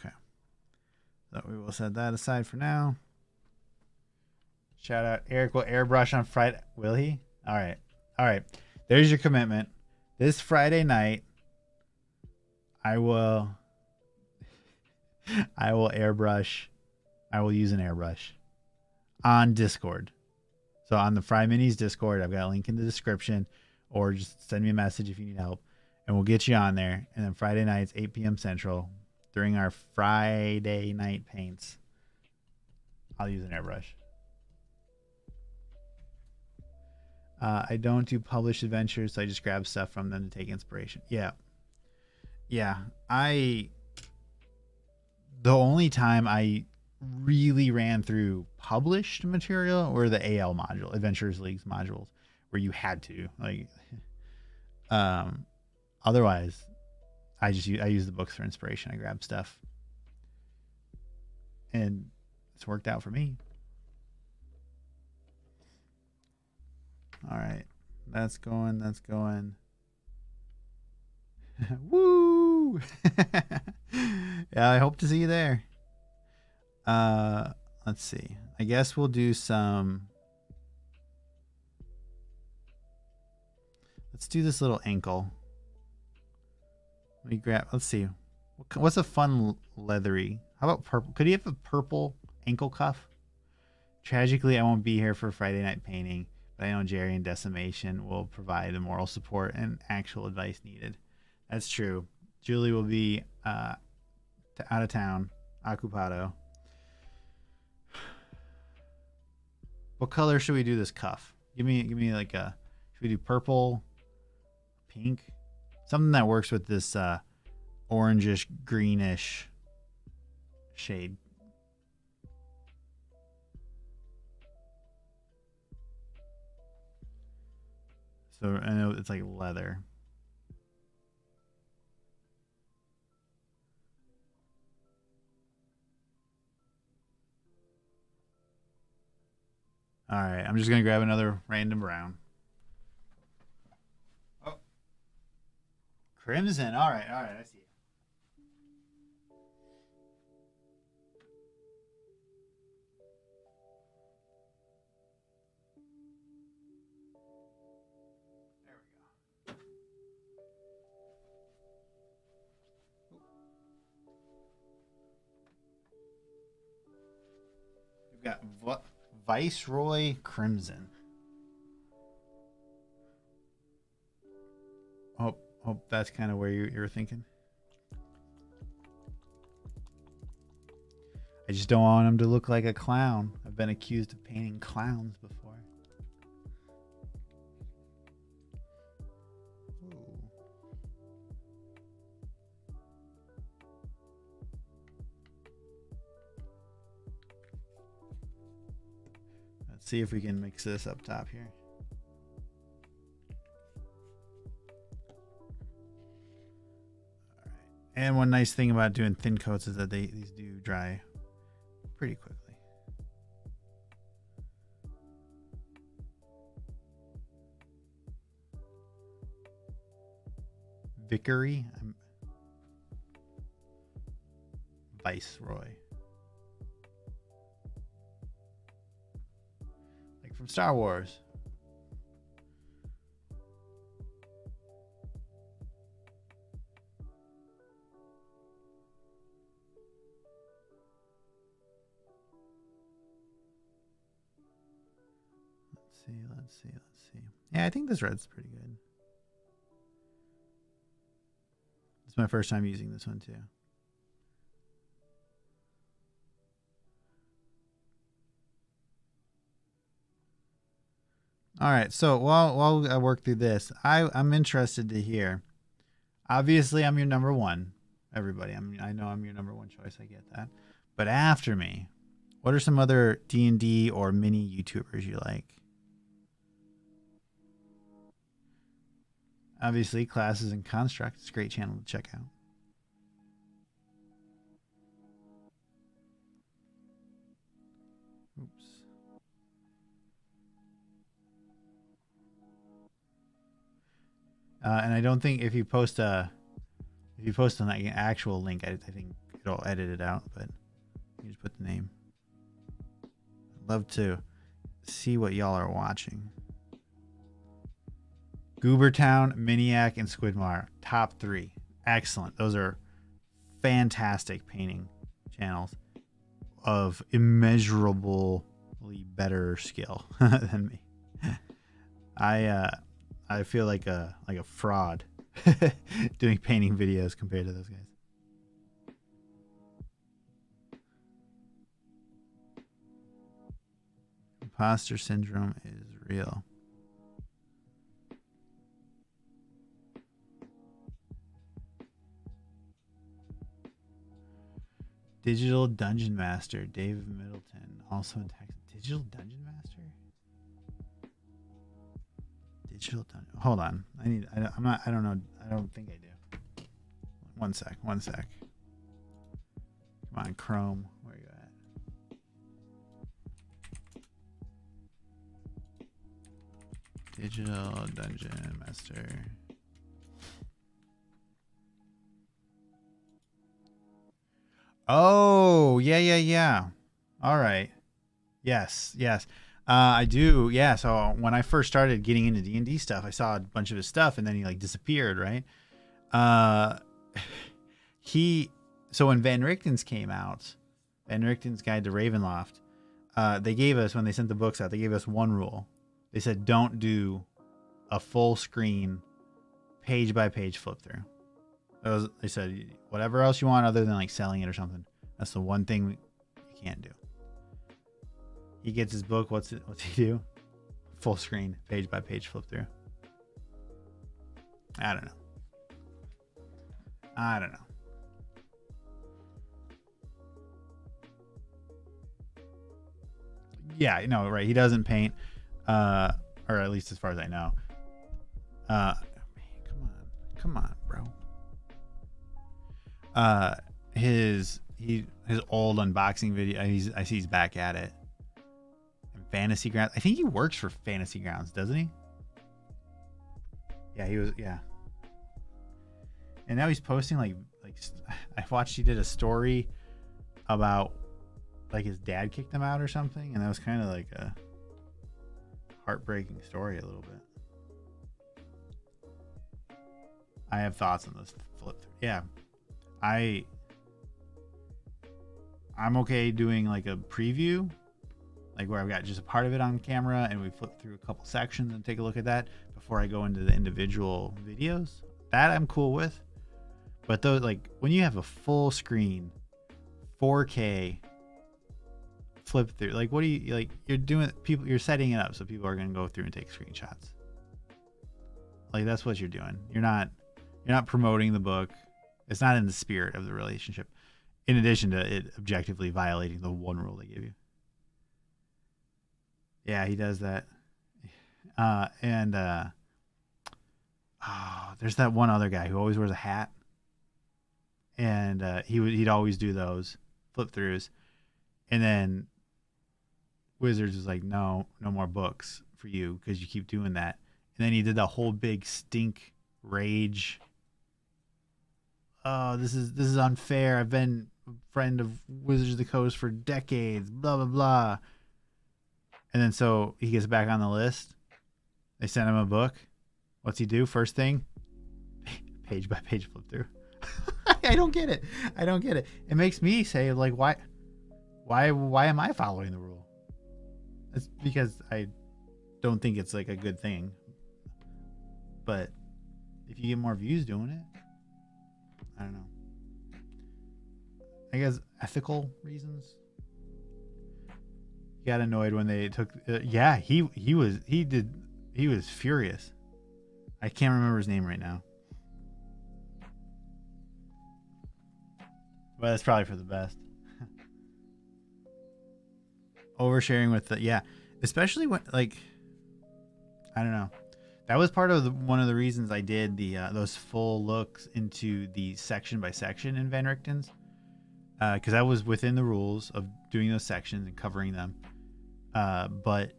Okay. So we will set that aside for now. Shout out Eric will airbrush on Friday. Will he? All right. There's your commitment. This Friday night, I will airbrush. I will use an airbrush on Discord. So on the FryMinis Discord, I've got a link in the description. or just send me a message if you need help, and we'll get you on there. And then Friday nights, 8 p.m. Central, during our Friday night paints, I'll use an airbrush. I don't do published adventures, so I just grab stuff from them to take inspiration. Yeah. The only time I really ran through published material were the AL module, Adventures Leagues modules, where you had to otherwise I use the books for inspiration. I grab stuff, and it's worked out for me. All right, that's going. Woo! Yeah, I hope to see you there. Let's see. I guess we'll do some. Let's do this little ankle. Let me grab. Let's see. What's a fun leathery? How about purple? Could you have a purple ankle cuff? Tragically, I won't be here for Friday night painting, but I know Jerry and Decimation will provide the moral support and actual advice needed. That's true. Julie will be out of town, occupado. What color should we do this cuff? Give me like a. Should we do purple, pink, something that works with this orangish greenish shade? So I know it's like leather. All right, I'm just gonna grab another random brown. Oh, crimson. All right, I see it. There we go. We've got Viceroy Crimson. Hope that's kind of where you're thinking. I just don't want him to look like a clown. I've been accused of painting clowns before. Ooh. Let's see if we can mix this up top here. All right. And one nice thing about doing thin coats is that these do dry pretty quickly. Vickery. Viceroy. Like from Star Wars. Let's see. Yeah, I think this red's pretty good. It's my first time using this one too. All right, so while I work through this, I'm interested to hear. Obviously, I'm your number one, everybody. I know I'm your number one choice. I get that. But after me, what are some other D&D or mini YouTubers you like? Obviously, Classes and Constructs. It's a great channel to check out. Oops. And I don't think if you post on like an actual link, I think it'll edit it out. But you just put the name. I'd love to see what y'all are watching. Goobertown, Miniac, and Squidmar, top 3. Excellent. Those are fantastic painting channels of immeasurably better skill than me. I I feel like a fraud doing painting videos compared to those guys. Imposter syndrome is real. Digital Dungeon Master, Dave Middleton, also in Texas. Digital Dungeon Master? Digital Dungeon. Hold on. I don't know. I don't think I do. One sec. Come on, Chrome. Where are you at? Digital Dungeon Master. Oh, yeah. All right. Yes. I do. Yeah. So when I first started getting into D&D stuff, I saw a bunch of his stuff, and then he like disappeared, right? So when Van Richten's came out, Van Richten's Guide to Ravenloft, they gave us, when they sent the books out, they gave us one rule. They said, don't do a full screen page by page flip through. They said, whatever else you want other than like selling it or something. That's the one thing you can't do. He gets his book. What's he do? Full screen, page by page flip through. I don't know. Yeah, no, right. He doesn't paint, or at least as far as I know. Man, come on, bro. His old unboxing video. I see he's back at it. And Fantasy Grounds. I think he works for Fantasy Grounds, doesn't he? Yeah, he was. Yeah. And now he's posting like I watched he did a story about like his dad kicked him out or something, and that was kind of like a heartbreaking story a little bit. I have thoughts on this flip through. Yeah. I'm okay doing like a preview, like where I've got just a part of it on camera and we flip through a couple sections and take a look at that before I go into the individual videos. That I'm cool with. But those, like when you have a full screen 4K flip through, like what do you like? You're setting it up so people are going to go through and take screenshots. Like that's what you're doing. You're not promoting the book. It's not in the spirit of the relationship. In addition to it objectively violating the one rule they give you. Yeah, he does that. There's that one other guy who always wears a hat. And he'd always do those flip throughs. And then Wizards was like, no more books for you because you keep doing that. And then he did that whole big stink rage. Oh, this is unfair. I've been a friend of Wizards of the Coast for decades, blah, blah, blah. And then so he gets back on the list. They send him a book. What's he do? First thing, page by page flip through. I don't get it. It makes me say like, why am I following the rule? It's because I don't think it's like a good thing. But if you get more views doing it, I don't know. I guess ethical reasons. He got annoyed when they took. He was furious. I can't remember his name right now. But that's probably for the best. Oversharing with especially when like, I don't know. That was part of one of the reasons I did the those full looks into the section by section in Van Richten's, because I was within the rules of doing those sections and covering them. But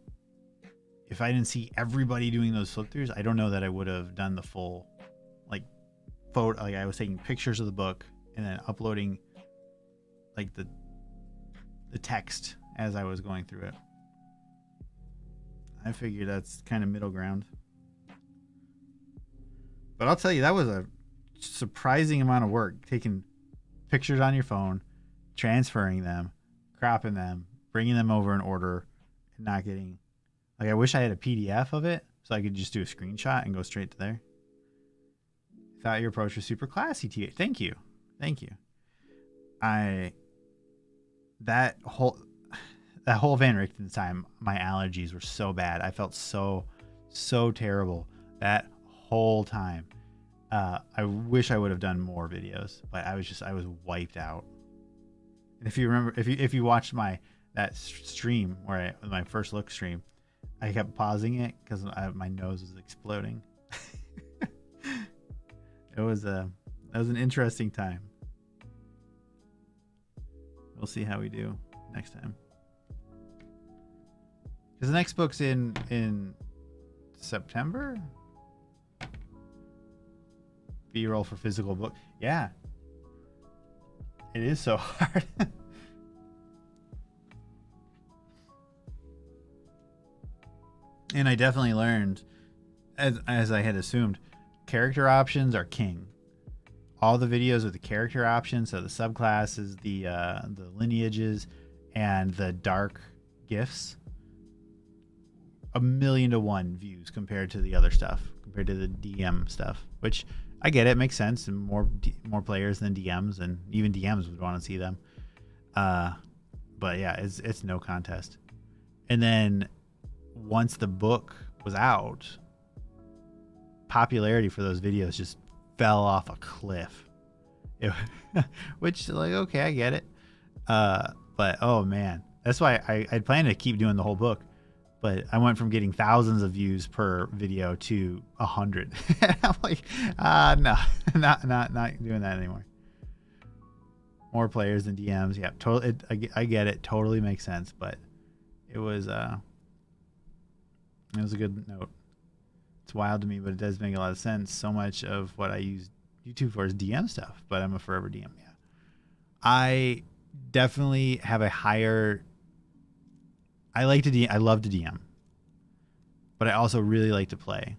if I didn't see everybody doing those flip throughs, I don't know that I would have done the full like photo. Like I was taking pictures of the book and then uploading like the text as I was going through it. I figured that's kind of middle ground. But I'll tell you, that was a surprising amount of work, taking pictures on your phone, transferring them, cropping them, bringing them over in order, and not getting... Like, I wish I had a PDF of it so I could just do a screenshot and go straight to there. Thought your approach was super classy, TH. Thank you. That whole Van Richten time, my allergies were so bad. I felt so terrible that whole time. I wish I would have done more videos, but I was wiped out. And if you remember, if you watched that stream where my first look stream, I kept pausing it because my nose was exploding. That was an interesting time. We'll see how we do next time. Because the next book's in September. B-roll for physical book. Yeah. It is so hard. And I definitely learned, as I had assumed, character options are king. All the videos with the character options, so the subclasses, the lineages, and the dark gifts, 1,000,000 to 1 views compared to the other stuff, compared to the DM stuff, which I get it makes sense, and more players than DMs, and even DMs would want to see them. But yeah, it's no contest. And then once the book was out, popularity for those videos just fell off a cliff. Which, like, okay, I get it. But oh man, that's why I'd planned to keep doing the whole book, but I went from getting thousands of views per video to 100. I'm like, no, not doing that anymore. More players than DMs. Yeah, totally. I get it. Totally makes sense. But it was a good note. It's wild to me, but it does make a lot of sense. So much of what I use YouTube for is DM stuff, but I'm a forever DM. Yeah, I definitely have a higher. I love to DM, but I also really like to play.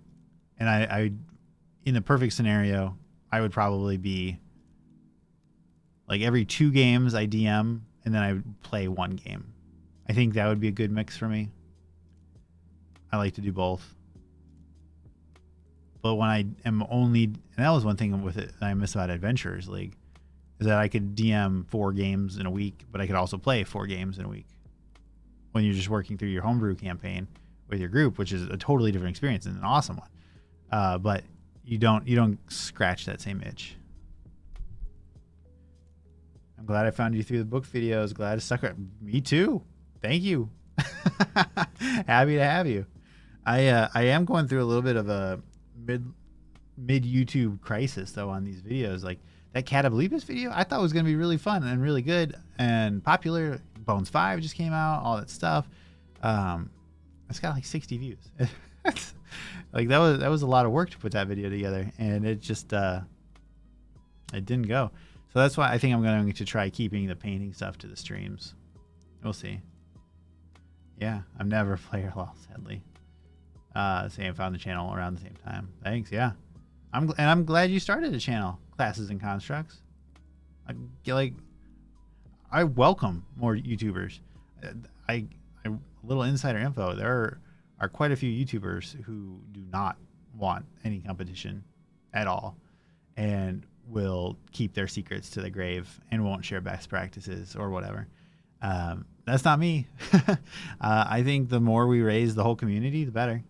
And I in a perfect scenario, I would probably be like every 2 games I DM, and then I would play 1 game. I think that would be a good mix for me. I like to do both. But when I am only, and that was one thing with it that I miss about Adventurers League, is that I could DM 4 games in a week, but I could also play 4 games in a week. When you're just working through your homebrew campaign with your group, which is a totally different experience and an awesome one. But you don't scratch that same itch. I'm glad I found you through the book videos. Glad to suck it. Me too. Thank you. Happy to have you. I am going through a little bit of a mid YouTube crisis though on these videos. Like that Catablipus video, I thought was going to be really fun and really good and popular. Bones 5 just came out, all that stuff. It's got like 60 views. Like that was a lot of work to put that video together, and it just it didn't go. So that's why I think I'm going to try keeping the painting stuff to the streams. We'll see. Yeah, I'm never a player lost, sadly. Sam found the channel around the same time. Thanks. Yeah, I'm glad you started a channel, Classes and Constructs. I welcome more YouTubers. A little insider info. There are quite a few YouTubers who do not want any competition at all, and will keep their secrets to the grave and won't share best practices or whatever. That's not me. I think the more we raise the whole community, the better.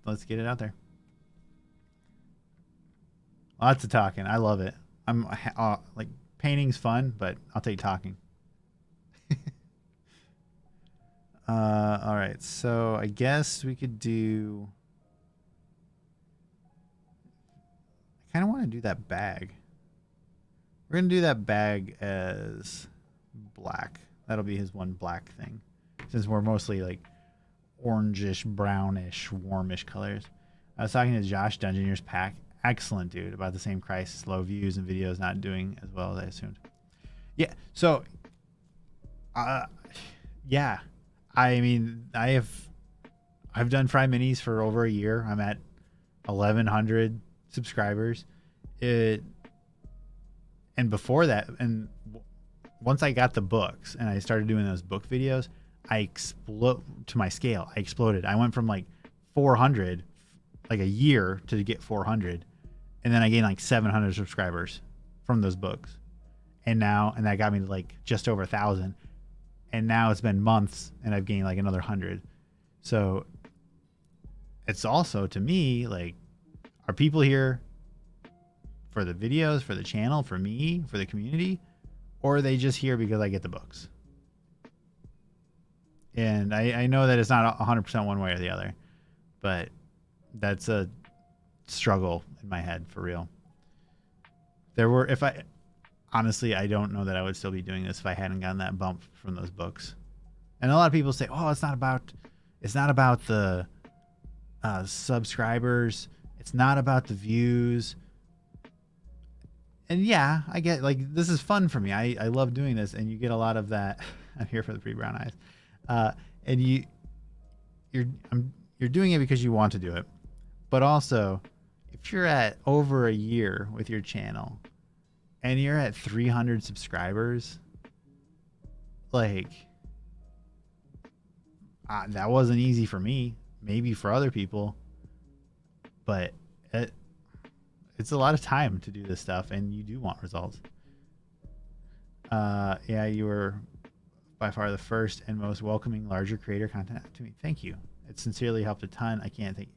Let's get it out there. Lots of talking. I love it. I'm like, painting's fun, but I'll take talking. All right, so I guess we could do. I kind of want to do that bag. We're gonna do that bag as black. That'll be his one black thing, since we're mostly like orangish, brownish, warmish colors. I was talking to Josh Dungeoneer's pack. Excellent dude, about the same crisis, low views and videos not doing as well as I assumed. Yeah, so yeah, I mean, I've done FryMinis for over a year. I'm at 1,100 subscribers. And before that, and once I got the books and I started doing those book videos, I explode to my scale. I exploded. I went from like 400 like a year to get 400, and then I gained like 700 subscribers from those books, and that got me to like just over 1,000, and now it's been months and I've gained like another 100. So it's also, to me, like, are people here for the videos, for the channel, for me, for the community, or are they just here because I get the books? And I know that it's not 100% one way or the other, but that's a struggle in my head, for real. Honestly, I don't know that I would still be doing this if I hadn't gotten that bump from those books. And a lot of people say, oh, it's not about the subscribers. It's not about the views. And yeah, I get, like, this is fun for me. I love doing this, and you get a lot of that. I'm here for the pretty brown eyes. And you're doing it because you want to do it. But also, if you're at over a year with your channel and you're at 300 subscribers, like, that wasn't easy for me, maybe for other people, but it's a lot of time to do this stuff, and you do want results. Yeah, you were by far the first and most welcoming larger creator content to me. Thank you. It sincerely helped a ton. I can't think.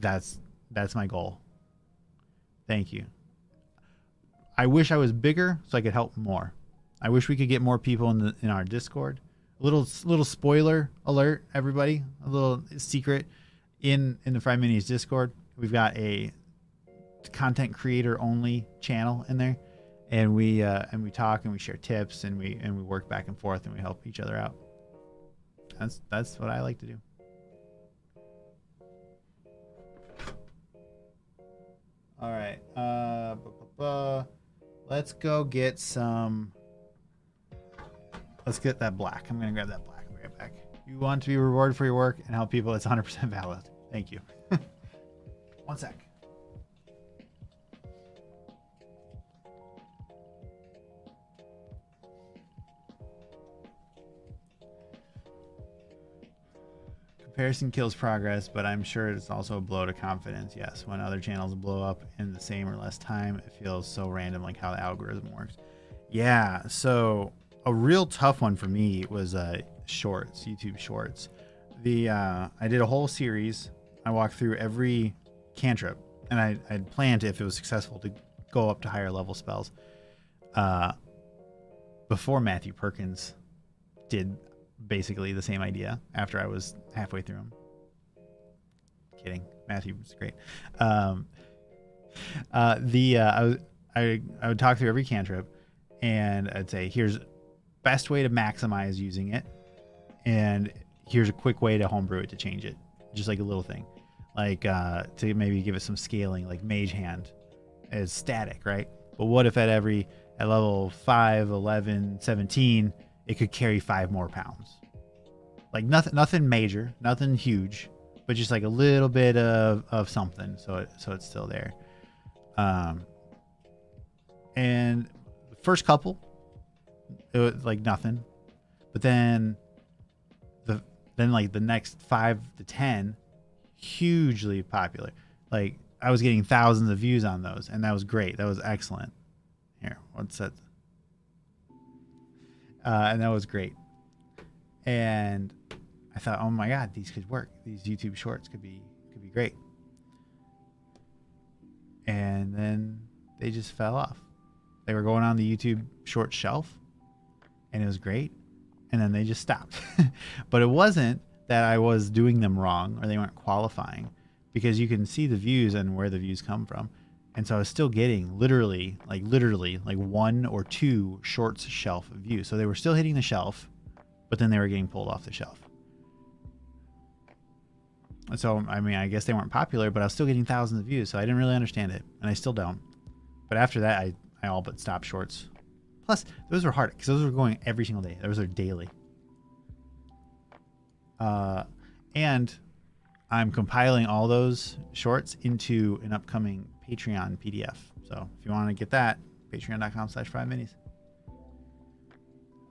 That's my goal. Thank you. I wish I was bigger so I could help more. I wish we could get more people in our Discord. A little spoiler alert, everybody. A little secret in the FryMinis Discord. We've got a content creator only channel in there, and we talk and we share tips, and we work back and forth, and we help each other out. That's what I like to do. All right. Let's go get some. Let's get that black. I'm going to grab that black. I'll be right back. You want to be rewarded for your work and help people. It's 100% valid. Thank you. One sec. Comparison kills progress, but I'm sure it's also a blow to confidence. Yes, when other channels blow up in the same or less time, it feels so random, like how the algorithm works. Yeah, so a real tough one for me was shorts, YouTube shorts. I did a whole series. I walked through every cantrip, and I'd planned, if it was successful, to go up to higher level spells before Matthew Perkins did basically the same idea after I was halfway through them. Kidding. Matthew was great. I would talk through every cantrip, and I'd say, here's best way to maximize using it, and here's a quick way to homebrew it to change it. Just like a little thing, like to maybe give it some scaling, like Mage Hand is static, right? But what if at level 5, 11, 17, it could carry 5 more pounds? Like nothing major, nothing huge, but just like a little bit of something, so it's still there. And the first couple, it was like nothing, but then like the next 5 to 10, hugely popular. Like I was getting thousands of views on those, and that was great. That was excellent. Here, what's that? And that was great. And I thought, oh my God, these could work. These YouTube shorts could be great. And then they just fell off. They were going on the YouTube short shelf, and it was great. And then they just stopped. But it wasn't that I was doing them wrong or they weren't qualifying, because you can see the views and where the views come from. And so I was still getting literally like 1 or 2 shorts shelf views. So they were still hitting the shelf, but then they were getting pulled off the shelf. And so, I mean, I guess they weren't popular, but I was still getting thousands of views. So I didn't really understand it, and I still don't. But after that, I all but stopped shorts. Plus, those were hard because those were going every single day. Those are daily. And I'm compiling all those shorts into an upcoming Patreon PDF. So if you want to get that, patreon.com/FryMinis.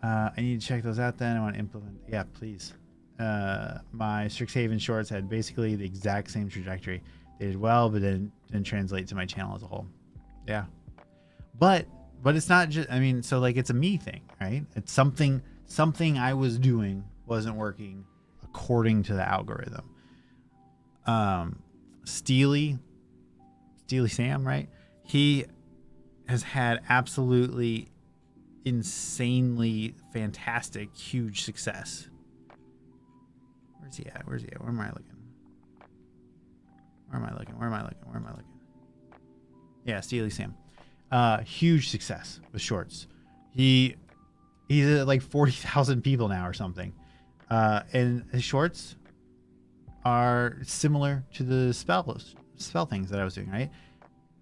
I need to check those out then. I want to implement. Yeah, please. My Strixhaven shorts had basically the exact same trajectory. They did well, but didn't translate to my channel as a whole. Yeah. But it's not just, I mean, so like it's a me thing, right? It's something I was doing wasn't working according to the algorithm. Steely Sam, right? He has had absolutely insanely fantastic, huge success. Where's he at? Where am I looking? Where am I looking? Yeah, Steely Sam. Huge success with shorts. He's at like 40,000 people now or something. And his shorts are similar to the spell things that I was doing, right?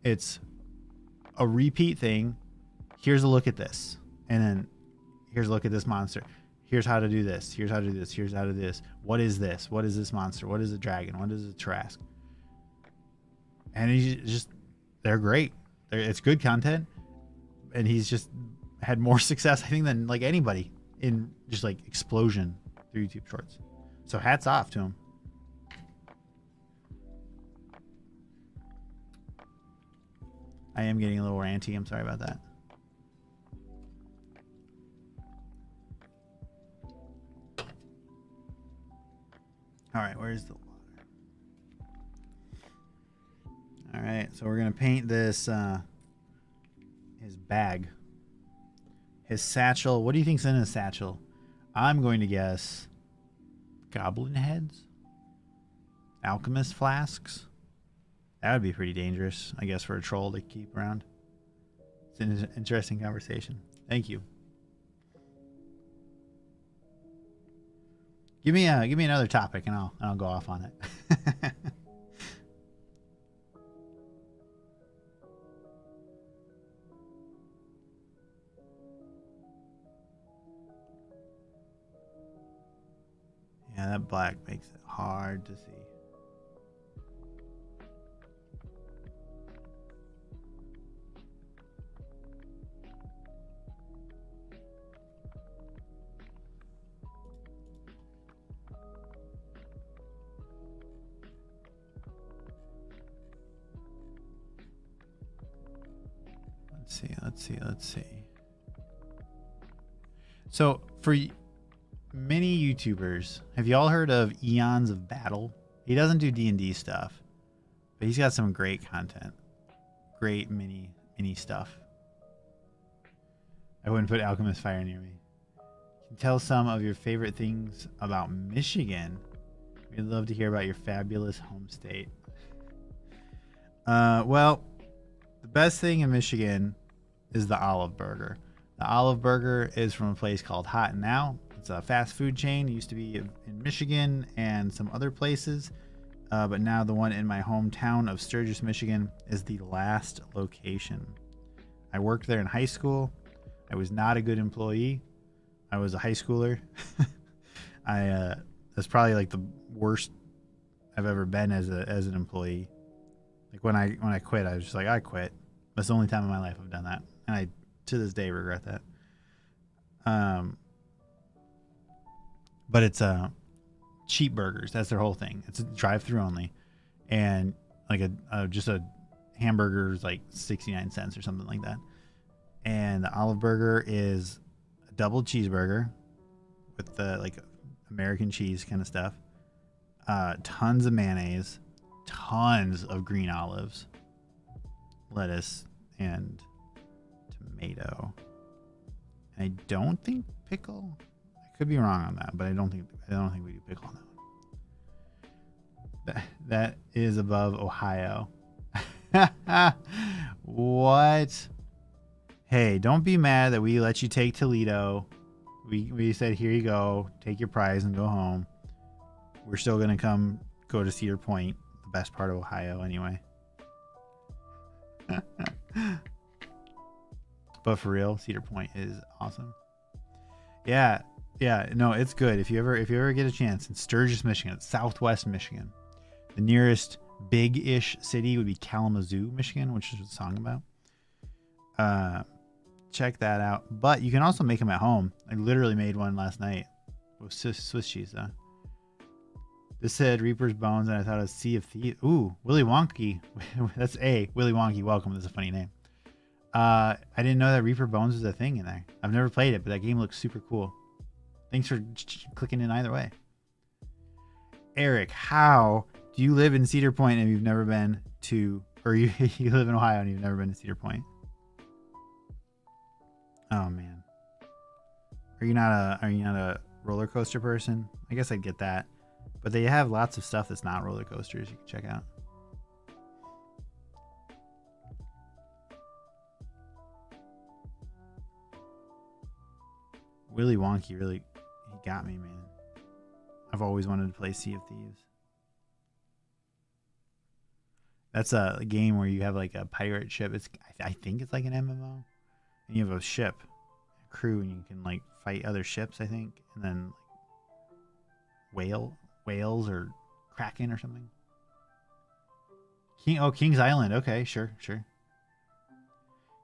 It's a repeat thing. Here's a look at this. And then here's a look at this monster. Here's how to do this. Here's how to do this. Here's how to do this. What is this? What is this monster? What is a dragon? What is a Trask? And he's just, they're great. It's good content. And he's just had more success, I think, than like anybody in just like explosion through YouTube shorts. So hats off to him. I am getting a little ranty. I'm sorry about that. All right, where's the water? All right, so we're gonna paint this his bag, his satchel. What do you think's in his satchel? I'm going to guess goblin heads, alchemist flasks. That would be pretty dangerous, I guess, for a troll to keep around. It's an interesting conversation. Thank you. Give me another topic and I'll go off on it. Yeah, that black makes it hard to see. Let's see. So for many YouTubers, have y'all heard of Eons of Battle? He doesn't do D&D stuff, but he's got some great content. Great mini stuff. I wouldn't put Alchemist Fire near me. Can you tell some of your favorite things about Michigan? We'd love to hear about your fabulous home state. Well, the best thing in Michigan is the Olive Burger. The Olive Burger is from a place called Hot and Now. It's a fast food chain. It used to be in Michigan and some other places, but now the one in my hometown of Sturgis, Michigan is the last location. I worked there in high school. I was not a good employee. I was a high schooler. That's probably like the worst I've ever been as an employee. Like when I quit, I was just like, I quit. That's the only time in my life I've done that. And I, to this day, regret that. But it's cheap burgers. That's their whole thing. It's a drive-through only. And like just a hamburger is like 69 cents or something like that. And the Olive Burger is a double cheeseburger with the like American cheese kind of stuff. Tons of mayonnaise, tons of green olives, lettuce, and tomato. And I don't think pickle. I could be wrong on that, but I don't think we do pickle on that one. That is above Ohio. What? Hey, don't be mad that we let you take Toledo. We said, here you go, take your prize and go home. We're still gonna go to Cedar Point, the best part of Ohio anyway. But for real, Cedar Point is awesome. Yeah, no, it's good. If you ever get a chance in Sturgis, Michigan, Southwest Michigan, the nearest big-ish city would be Kalamazoo, Michigan, which is what the song about. check that out. But you can also make them at home. I literally made one last night with Swiss cheese though. This said Reaper's Bones, and I thought it was Sea of Thieves. Ooh, Willy Wonky. That's Willy Wonky. Welcome. That's a funny name. I didn't know that Reaper Bones was a thing in there. I've never played it, but that game looks super cool. Thanks for clicking in either way. Eric, how do you live in Cedar Point and you've never been to, or you live in Ohio and you've never been to Cedar Point? Oh man. Are you not a roller coaster person? I guess I'd get that. But they have lots of stuff that's not roller coasters you can check out. Willy Wonky really, he got me, man. I've always wanted to play Sea of Thieves. That's a game where you have like a pirate ship. I think it's like an MMO. And you have a ship, a crew, and you can like fight other ships, I think. And then like, whales or Kraken or something. King's Island. Okay, sure.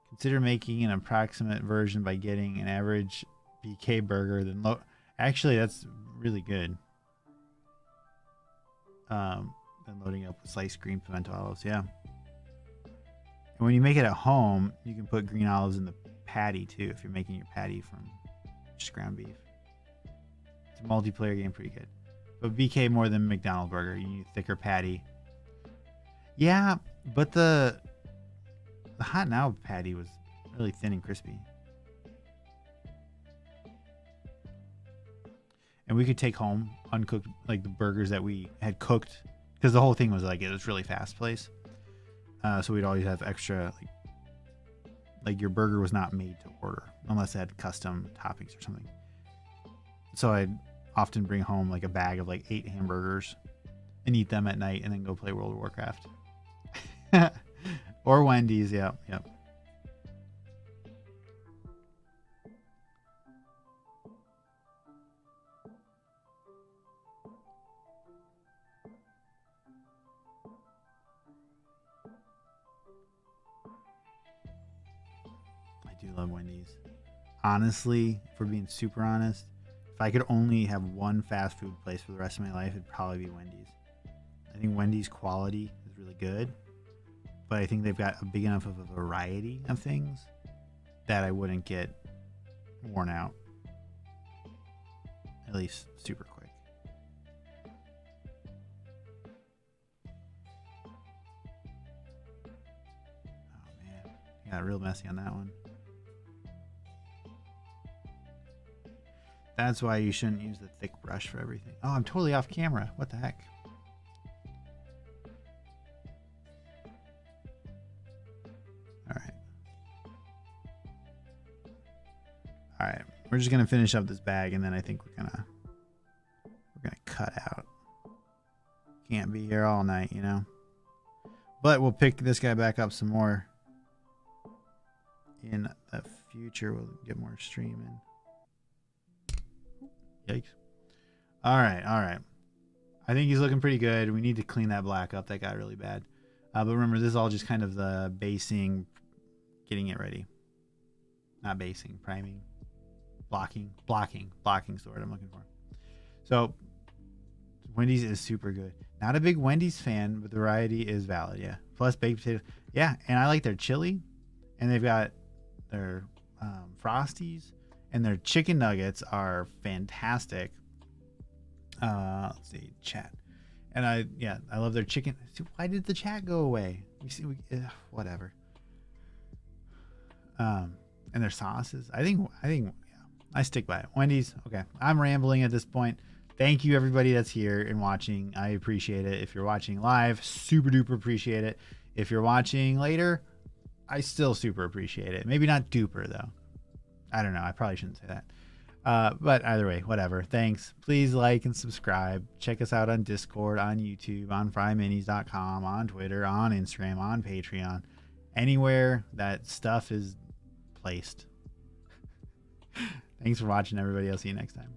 Consider making an approximate version by getting an average BK burger. Actually, that's really good. Then loading up with sliced green pimento olives. Yeah. And when you make it at home, you can put green olives in the patty too. If you're making your patty from just ground beef, it's a multiplayer game, pretty good. But BK more than McDonald's burger. You need a thicker patty. Yeah, but the Hot Now patty was really thin and crispy. And we could take home uncooked, like the burgers that we had cooked, because the whole thing was like it was really fast place. So we'd always have extra, like your burger was not made to order unless it had custom toppings or something. So I'd often bring home like a bag of like 8 hamburgers and eat them at night and then go play World of Warcraft. Or Wendy's. Yep. I do love Wendy's. Honestly, if we're being super honest, if I could only have one fast food place for the rest of my life, it'd probably be Wendy's. I think Wendy's quality is really good, but I think they've got a big enough of a variety of things that I wouldn't get worn out, at least super quick. Oh man, got real messy on that one. That's why you shouldn't use the thick brush for everything. Oh, I'm totally off camera. What the heck? All right. We're just gonna finish up this bag, and then I think we're gonna cut out. Can't be here all night, you know. But we'll pick this guy back up some more in the future. We'll get more streaming. Yikes. All right. I think he's looking pretty good. We need to clean that black up. That got really bad. But remember, this is all just kind of the basing, getting it ready. Not basing, priming, blocking is the word I'm looking for. So Wendy's is super good. Not a big Wendy's fan, but the variety is valid. Yeah. Plus baked potatoes. Yeah. And I like their chili, and they've got their Frosties. And their chicken nuggets are fantastic. Let's see, chat. And I love their chicken. Why did the chat go away? Whatever. And their sauces. I think I stick by it. Wendy's. Okay, I'm rambling at this point. Thank you everybody that's here and watching. I appreciate it. If you're watching live, super duper appreciate it. If you're watching later, I still super appreciate it. Maybe not duper though. I don't know. I probably shouldn't say that. But either way, whatever. Thanks. Please like and subscribe. Check us out on Discord, on YouTube, on FryMinis.com, on Twitter, on Instagram, on Patreon. Anywhere that stuff is placed. Thanks for watching, everybody. I'll see you next time.